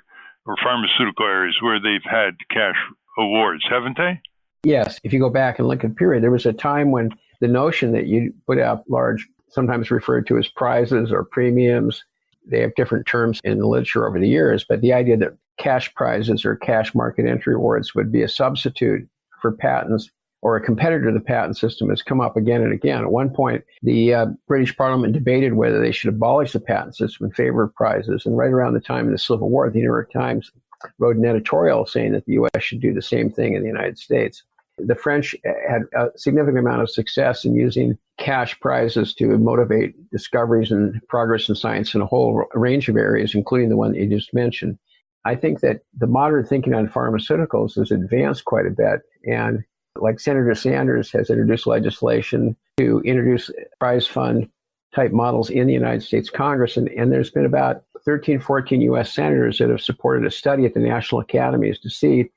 or pharmaceutical areas where they've had cash awards, haven't they? Yes. If you go back and look at the period, there was a time when the notion that you put out large, sometimes referred to as prizes or premiums, they have different terms in the literature over the years, but the idea that cash prizes or cash market entry awards would be a substitute for patents or a competitor to the patent system has come up again and again. At one point, the British Parliament debated whether they should abolish the patent system in favor of prizes. And right around the time of the Civil War, the New York Times wrote an editorial saying that the U.S. should do the same thing in the United States. The French had a significant amount of success in using cash prizes to motivate discoveries and progress in science in a whole range of areas, including the one that you just mentioned. I think that the modern thinking on pharmaceuticals has advanced quite a bit. And like Senator Sanders has introduced legislation to introduce prize fund type models in the United States Congress. And there's been about 13, 14 U.S. senators that have supported a study at the national academies to see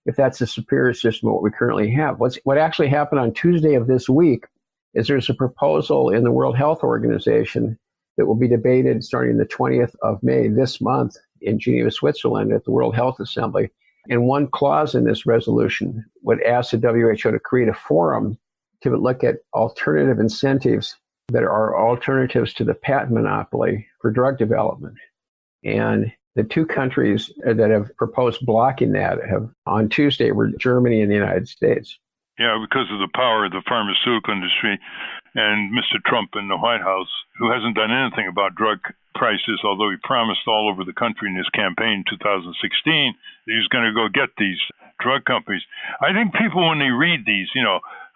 if that's a superior system of what we currently have. What actually happened on Tuesday of this week is there's a proposal in the World Health Organization that will be debated starting the 20th of May this month in Geneva, Switzerland at the World Health Assembly. And one clause in this resolution would ask the WHO to create a forum to look at alternative incentives that are alternatives to the patent monopoly for drug development. And the two countries that have proposed blocking that have on Tuesday were Germany and the United States. Yeah, because of the power of the pharmaceutical industry and Mr. Trump in the White House, who hasn't done anything about drug prices, although he promised all over the country in his campaign in 2016 that he was going to go get these drug companies. I think people, when they read these,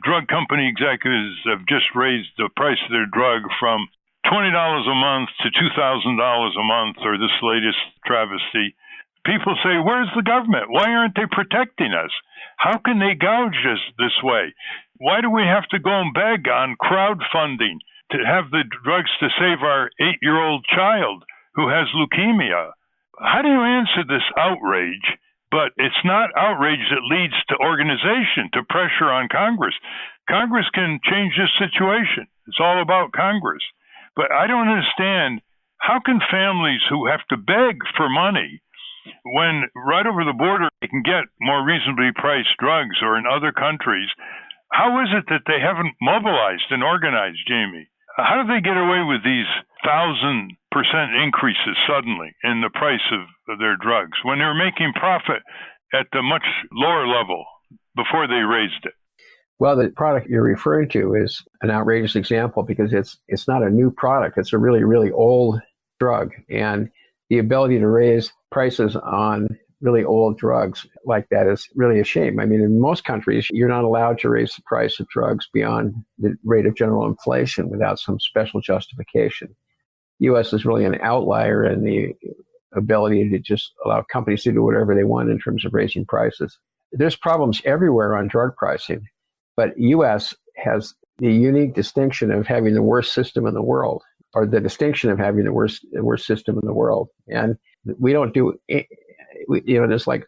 drug company executives have just raised the price of their drug from $20 a month to $2,000 a month, or this latest travesty. People say, where's the government? Why aren't they protecting us? How can they gouge us this way? Why do we have to go and beg on crowdfunding to have the drugs to save our 8-year-old child who has leukemia? How do you answer this outrage? But it's not outrage that leads to organization, to pressure on Congress. Congress can change this situation. It's all about Congress. But I don't understand, how can families who have to beg for money when right over the border they can get more reasonably priced drugs, or in other countries, how is it that they haven't mobilized and organized, Jamie? How do they get away with these 1,000% increases suddenly in the price of their drugs when they're making profit at the much lower level before they raised it? Well, the product you're referring to is an outrageous example because it's not a new product. It's a really, really old drug. And the ability to raise prices on really old drugs like that is really a shame. I mean, in most countries, you're not allowed to raise the price of drugs beyond the rate of general inflation without some special justification. The U.S. is really an outlier in the ability to just allow companies to do whatever they want in terms of raising prices. There's problems everywhere on drug pricing, but U.S. has the unique distinction of having the worst system in the world, or the distinction of having the worst system in the world. And we don't do, there's like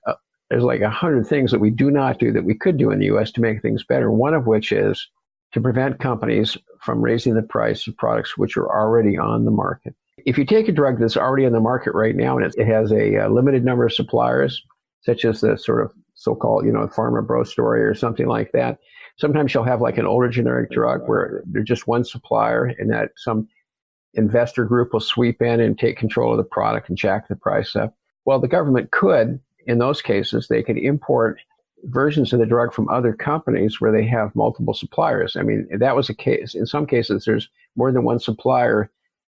100 things that we do not do that we could do in the U.S. to make things better. One of which is to prevent companies from raising the price of products which are already on the market. If you take a drug that's already on the market right now and it has a limited number of suppliers, such as the sort of so-called, Pharma Bro story or something like that, sometimes you'll have like an older generic drug where there's just one supplier and that some investor group will sweep in and take control of the product and jack the price up. Well, the government could, in those cases, they could import versions of the drug from other companies where they have multiple suppliers. I mean, that was a case. In some cases, there's more than one supplier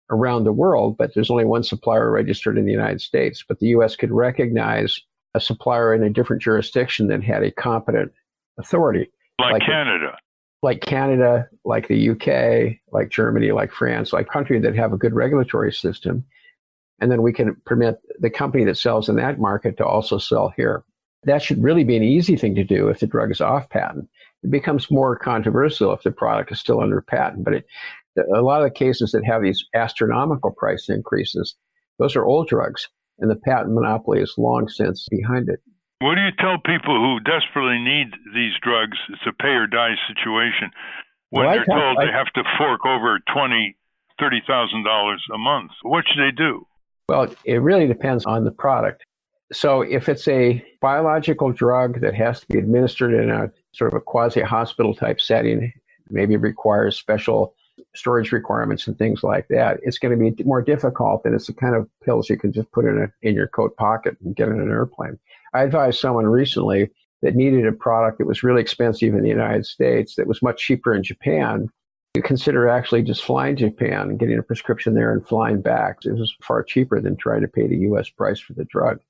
around the world, but there's only one supplier registered in the United States. But the U.S. could recognize a supplier in a different jurisdiction that had a competent authority. Like Canada. like Canada, like the UK, like Germany, like France, like countries that have a good regulatory system. And then we can permit the company that sells in that market to also sell here. That should really be an easy thing to do if the drug is off patent. It becomes more controversial if the product is still under patent. But a lot of the cases that have these astronomical price increases, those are old drugs, and the patent monopoly is long since behind it. What do you tell people who desperately need these drugs? It's a pay or die situation when they're told they have to fork over $20,000, $30,000 a month. What should they do? Well, it really depends on the product. So if it's a biological drug that has to be administered in a sort of a quasi-hospital type setting, maybe requires special storage requirements and things like that, it's going to be more difficult than it's the kind of pills you can just put in your coat pocket and get in an airplane. I advised someone recently that needed a product that was really expensive in the United States that was much cheaper in Japan. You consider actually just flying to Japan and getting a prescription there and flying back. It was far cheaper than trying to pay the U.S. price for the drug.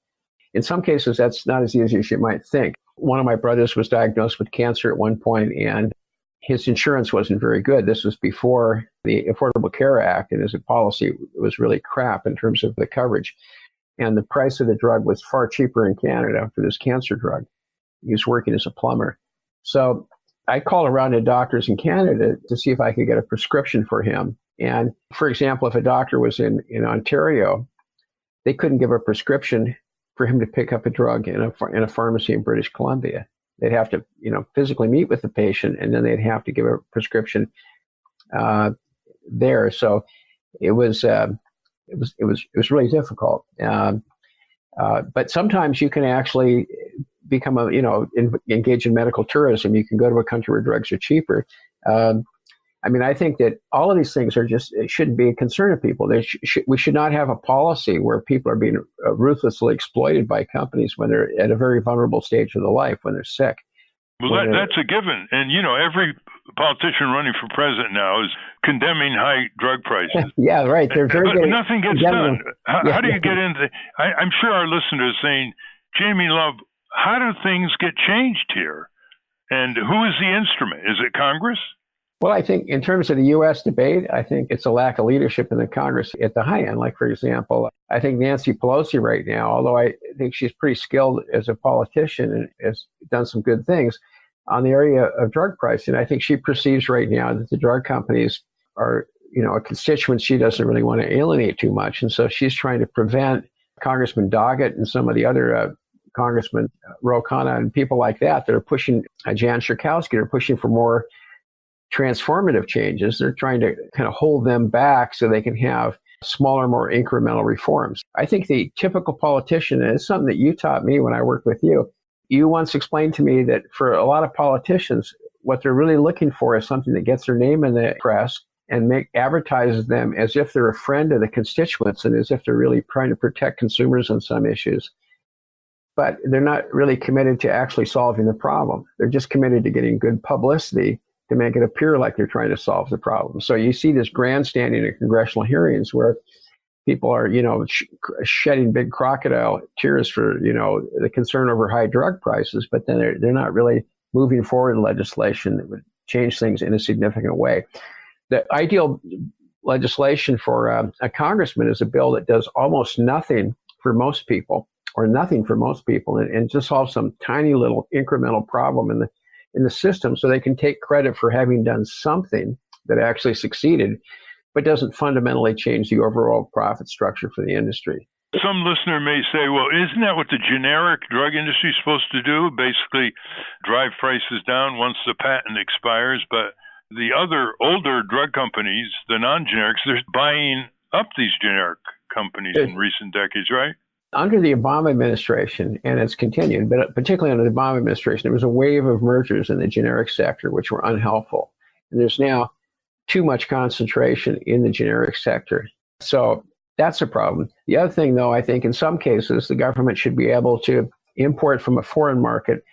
In some cases, that's not as easy as you might think. One of my brothers was diagnosed with cancer at one point, and his insurance wasn't very good. This was before the Affordable Care Act, and his policy was really crap in terms of the coverage. And the price of the drug was far cheaper in Canada for this cancer drug. He was working as a plumber. So I called around to doctors in Canada to see if I could get a prescription for him. And for example, if a doctor was in Ontario, they couldn't give a prescription for him to pick up a drug in a pharmacy in British Columbia. They'd have to, physically meet with the patient, and then they'd have to give a prescription there. So it was really difficult. But sometimes you can actually become engage in medical tourism. You can go to a country where drugs are cheaper. I think that all of these things it shouldn't be a concern of people. We should not have a policy where people are being ruthlessly exploited by companies when they're at a very vulnerable stage of their life, when they're sick. Well, that's a given. And, every politician running for president now is condemning high drug prices. Yeah, right. They're very but nothing gets done. How do you get into I'm sure our listeners are saying, Jamie Love, how do things get changed here? And who is the instrument? Is it Congress? Well, I think in terms of the U.S. debate, I think it's a lack of leadership in the Congress at the high end. Like, for example, I think Nancy Pelosi right now, although I think she's pretty skilled as a politician and has done some good things on the area of drug pricing, I think she perceives right now that the drug companies are, a constituent she doesn't really want to alienate too much. And so she's trying to prevent Congressman Doggett and some of the other Congressman Ro Khanna and people like that are pushing, Jan Schakowsky, are pushing for more transformative changes. They're trying to kind of hold them back so they can have smaller, more incremental reforms. I think the typical politician, and it's something that you taught me when I worked with you, you once explained to me that for a lot of politicians, what they're really looking for is something that gets their name in the press and advertises them as if they're a friend of the constituents and as if they're really trying to protect consumers on some issues. But they're not really committed to actually solving the problem. They're just committed to getting good publicity to make it appear like they're trying to solve the problem. So you see this grandstanding at congressional hearings where people are, shedding big crocodile tears for, the concern over high drug prices, but then they're not really moving forward legislation that would change things in a significant way. The ideal legislation for a congressman is a bill that does almost nothing for most people, or nothing for most people, and just solves some tiny little incremental problem in the system, so they can take credit for having done something that actually succeeded, but doesn't fundamentally change the overall profit structure for the industry. Some listener may say, well, isn't that what the generic drug industry is supposed to do? Basically drive prices down once the patent expires. But the other older drug companies, the non-generics, they're buying up these generic companies in recent decades, right? Under the Obama administration, and it's continued, but particularly under the Obama administration, there was a wave of mergers in the generic sector, which were unhelpful. And there's now too much concentration in the generic sector. So that's a problem. The other thing, though, I think in some cases, the government should be able to import from a foreign market.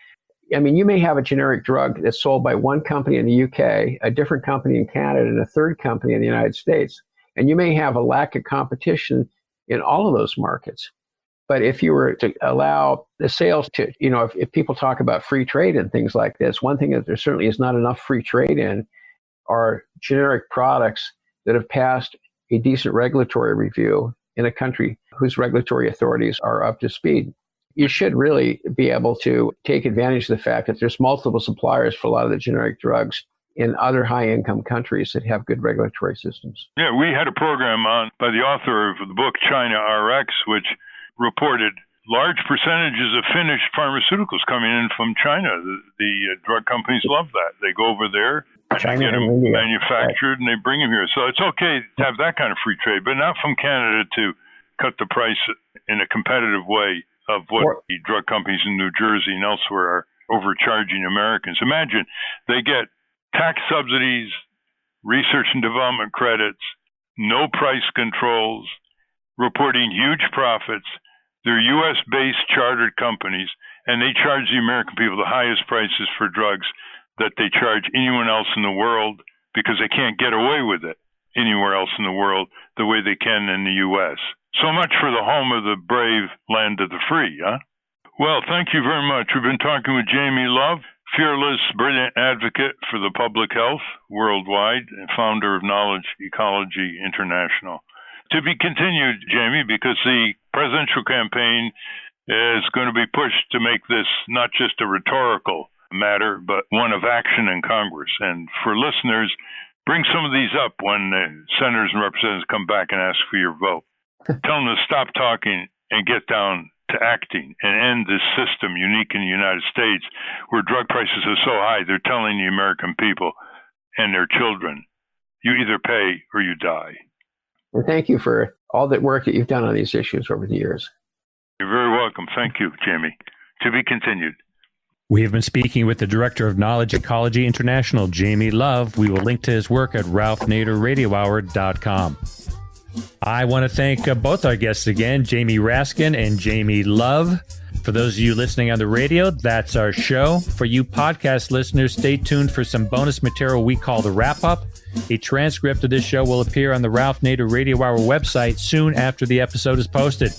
I mean, you may have a generic drug that's sold by one company in the UK, a different company in Canada, and a third company in the United States. And you may have a lack of competition in all of those markets. But if you were to allow the sales to, if people talk about free trade and things like this, one thing that there certainly is not enough free trade in are generic products that have passed a decent regulatory review in a country whose regulatory authorities are up to speed. You should really be able to take advantage of the fact that there's multiple suppliers for a lot of the generic drugs in other high-income countries that have good regulatory systems. Yeah, we had a program on by the author of the book China RX, which reported large percentages of finished pharmaceuticals coming in from China. The drug companies love that. They go over there, China get them and India, manufactured, and they bring them here. So it's okay to have that kind of free trade, but not from Canada to cut the price in a competitive way of what the drug companies in New Jersey and elsewhere are overcharging Americans. Imagine they get tax subsidies, research and development credits, no price controls, reporting huge profits. They're U.S.-based chartered companies, and they charge the American people the highest prices for drugs that they charge anyone else in the world because they can't get away with it anywhere else in the world the way they can in the U.S. So much for the home of the brave, land of the free, huh? Well, thank you very much. We've been talking with Jamie Love, fearless, brilliant advocate for the public health worldwide and founder of Knowledge Ecology International. To be continued, Jamie, because the presidential campaign is going to be pushed to make this not just a rhetorical matter, but one of action in Congress. And for listeners, bring some of these up when the senators and representatives come back and ask for your vote. Tell them to stop talking and get down to acting and end this system unique in the United States where drug prices are so high, they're telling the American people and their children, you either pay or you die. And thank you for all the work that you've done on these issues over the years. You're very welcome. Thank you, Jamie. To be continued. We have been speaking with the Director of Knowledge Ecology International, Jamie Love. We will link to his work at RalphNaderRadioHour.com. I want to thank both our guests again, Jamie Raskin and Jamie Love. For those of you listening on the radio, that's our show. For you podcast listeners, stay tuned for some bonus material we call the Wrap-Up. A transcript of this show will appear on the Ralph Nader Radio Hour website soon after the episode is posted.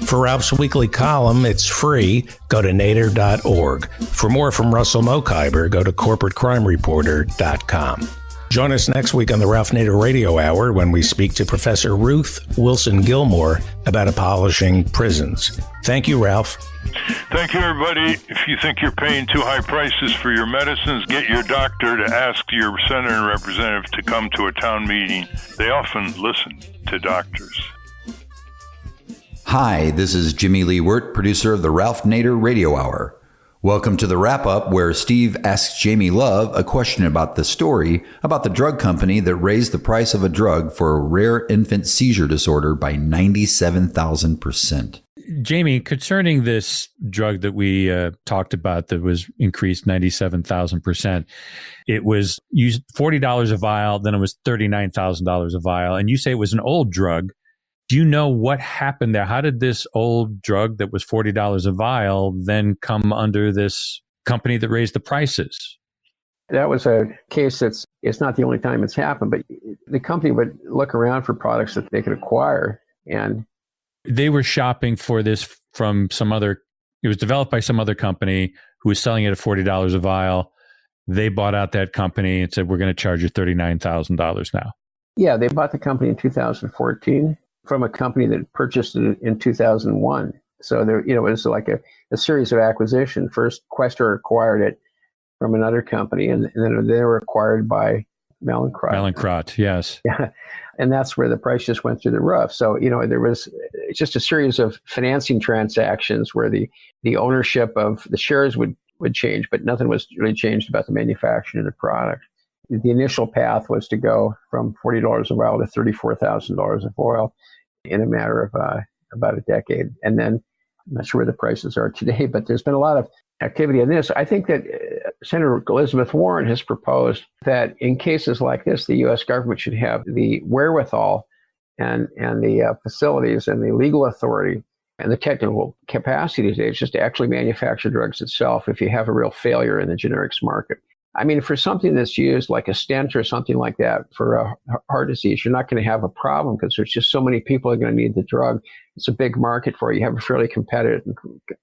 For Ralph's weekly column, it's free. Go to nader.org. For more from Russell Mokhiber, go to corporatecrimereporter.com. Join us next week on the Ralph Nader Radio Hour when we speak to Professor Ruth Wilson Gilmore about abolishing prisons. Thank you, Ralph. Thank you, everybody. If you think you're paying too high prices for your medicines, get your doctor to ask your senator and representative to come to a town meeting. They often listen to doctors. Hi, this is Jimmy Lee Wirt, producer of the Ralph Nader Radio Hour. Welcome to the wrap-up where Steve asks Jamie Love a question about the story about the drug company that raised the price of a drug for a rare infant seizure disorder by 97,000%. Jamie, concerning this drug that we talked about that was increased 97,000%, it was used $40 a vial, then it was $39,000 a vial, and you say it was an old drug. Do you know what happened there? How did this old drug that was $40 a vial then come under this company that raised the prices? That was a case it's not the only time it's happened, but the company would look around for products that they could acquire. And they were shopping for this from it was developed by some other company who was selling it at $40 a vial. They bought out that company and said, we're going to charge you $39,000 now. Yeah, they bought the company in 2014. From a company that purchased it in 2001. So there, it was like a series of acquisition. First, Questor acquired it from another company, and then they were acquired by Mallinckrodt, yes. Yeah, and that's where the price just went through the roof. So, there was just a series of financing transactions where the ownership of the shares would change, but nothing was really changed about the manufacturing of the product. The initial path was to go from $40 a vial to $34,000 of oil in a matter of about a decade. And then I'm not sure where the prices are today, but there's been a lot of activity on this. I think that Senator Elizabeth Warren has proposed that in cases like this, the U.S. government should have the wherewithal and the facilities and the legal authority and the technical capacity these days just to actually manufacture drugs itself if you have a real failure in the generics market. I mean, for something that's used like a stent or something like that for a heart disease, you're not going to have a problem because there's just so many people are going to need the drug. It's a big market for it. You have a fairly competitive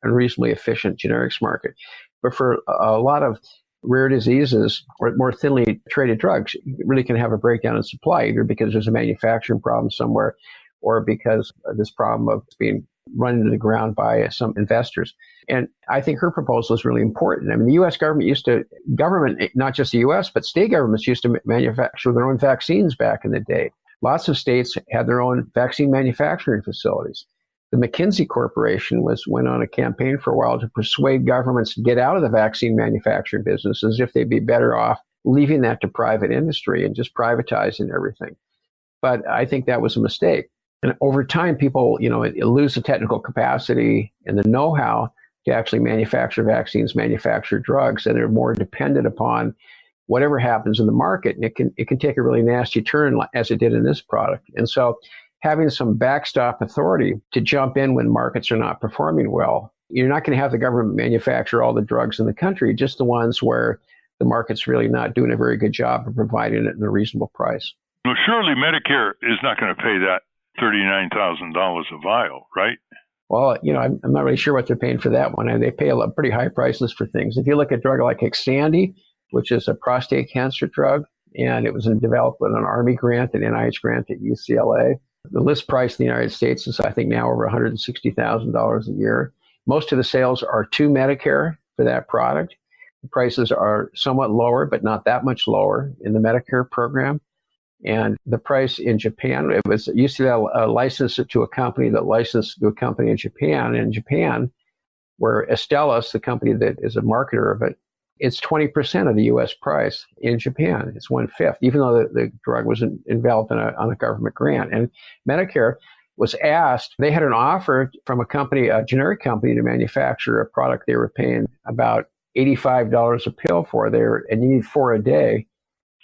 and reasonably efficient generics market. But for a lot of rare diseases or more thinly traded drugs, you really can have a breakdown in supply, either because there's a manufacturing problem somewhere or because of this problem of being run into the ground by some investors. And I think her proposal is really important. I mean, the U.S. government not just the U.S., but state governments used to manufacture their own vaccines back in the day. Lots of states had their own vaccine manufacturing facilities. The McKinsey Corporation went on a campaign for a while to persuade governments to get out of the vaccine manufacturing business, as if they'd be better off leaving that to private industry and just privatizing everything. But I think that was a mistake. And over time, people, lose the technical capacity and the know-how to actually manufacture vaccines, manufacture drugs, and they're more dependent upon whatever happens in the market. And it can take a really nasty turn, as it did in this product. And so having some backstop authority to jump in when markets are not performing well, you're not going to have the government manufacture all the drugs in the country, just the ones where the market's really not doing a very good job of providing it at a reasonable price. Well, surely Medicare is not going to pay that $39,000 a vial, right? Well, I'm not really sure what they're paying for that one. And they pay pretty high prices for things. If you look at a drug like Xtandi, which is a prostate cancer drug, and it was developed with an Army grant, an NIH grant at UCLA. The list price in the United States is, I think, now over $160,000 a year. Most of the sales are to Medicare for that product. The prices are somewhat lower, but not that much lower in the Medicare program. And the price in Japan, it used to license it to a company that licensed to a company in Japan. And in Japan, where Astellas, the company that is a marketer of it, it's 20% of the U.S. price in Japan. It's 1/5, even though the drug was developed on a government grant. And Medicare was asked, they had an offer from a generic company to manufacture a product they were paying about $85 a pill for there, and you need 4 a day.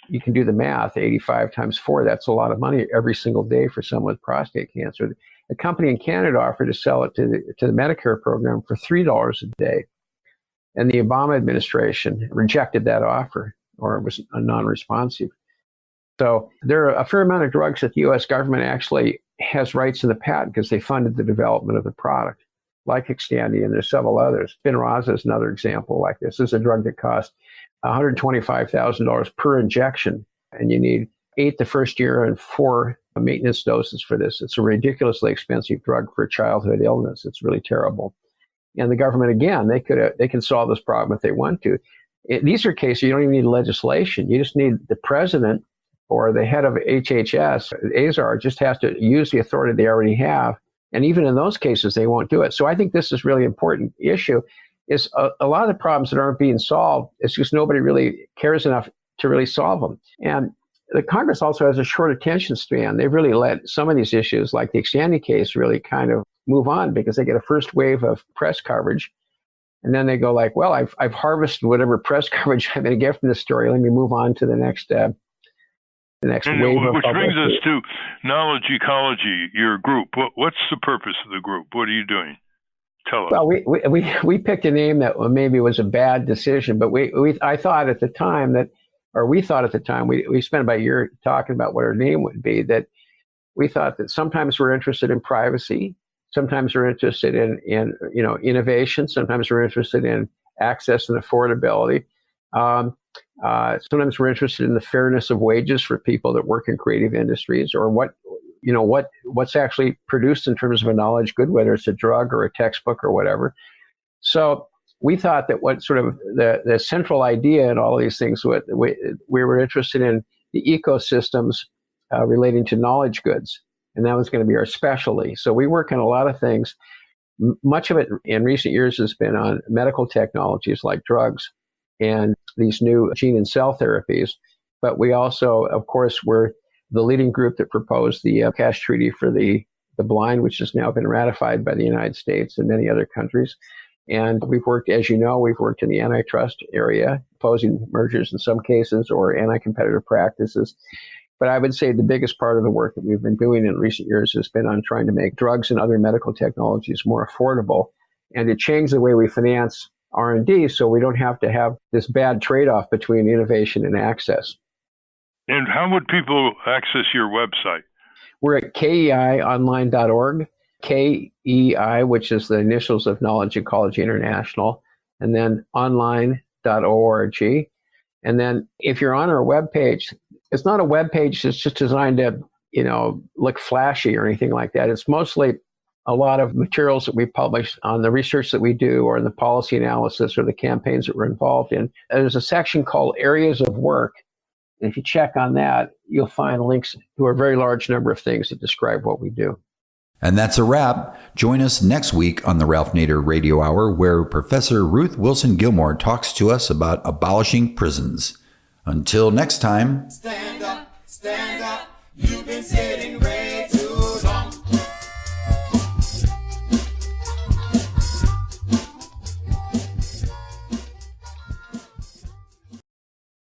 You can do the math, 85 times 4, that's a lot of money every single day for someone with prostate cancer. A company in Canada offered to sell it to the Medicare program for $3 a day. And the Obama administration rejected that offer, or was non-responsive. So there are a fair amount of drugs that the U.S. government actually has rights in the patent because they funded the development of the product, like Xtandi, and there's several others. Spinraza is another example like this. This is a drug that costs $125,000 per injection, and you need 8 the first year and 4 maintenance doses for this. It's a ridiculously expensive drug for a childhood illness. It's really terrible. And the government, again, they can solve this problem if they want to. These are cases you don't even need legislation. You just need the president or the head of HHS, AZAR, just has to use the authority they already have. And even in those cases, they won't do it. So I think this is really important issue. Is a lot of the problems that aren't being solved, it's just nobody really cares enough to really solve them. And the Congress also has a short attention span. They've really let some of these issues, like the Xtandi case, really kind of move on because they get a first wave of press coverage. And then they go like, well, I've harvested whatever press coverage I'm going to get from this story. Let me move on to the next wave of which publicity. brings us to Knowledge Ecology, your group. What's the purpose of the group? What are you doing? Tell us. Well, we picked a name that maybe was a bad decision, but we thought at the time, we spent about a year talking about what our name would be, that we thought that sometimes we're interested in privacy, sometimes we're interested in innovation, sometimes we're interested in access and affordability. Sometimes we're interested in the fairness of wages for people that work in creative industries, or what's actually produced in terms of a knowledge good, whether it's a drug or a textbook or whatever. So we thought that what sort of the central idea in all of these things, we were interested in the ecosystems relating to knowledge goods, and that was going to be our specialty. So we work on a lot of things. Much of it in recent years has been on medical technologies like drugs and these new gene and cell therapies. But we also, of course, were the leading group that proposed the cash treaty for the blind, which has now been ratified by the United States and many other countries. And we've worked, as you know, in the antitrust area, opposing mergers in some cases or anti-competitive practices. But I would say the biggest part of the work that we've been doing in recent years has been on trying to make drugs and other medical technologies more affordable and to change the way we finance R&D, so we don't have to have this bad trade-off between innovation and access. And how would people access your website? We're at keionline.org, KEI, which is the initials of Knowledge Ecology International, and then online.org. And then if you're on our webpage, it's not a webpage that's just designed to, look flashy or anything like that. It's mostly a lot of materials that we publish on the research that we do or in the policy analysis or the campaigns that we're involved in. And there's a section called Areas of Work. And if you check on that, you'll find links to a very large number of things that describe what we do. And that's a wrap. Join us next week on the Ralph Nader Radio Hour, where Professor Ruth Wilson Gilmore talks to us about abolishing prisons. Until next time. Stand up, you've been sitting.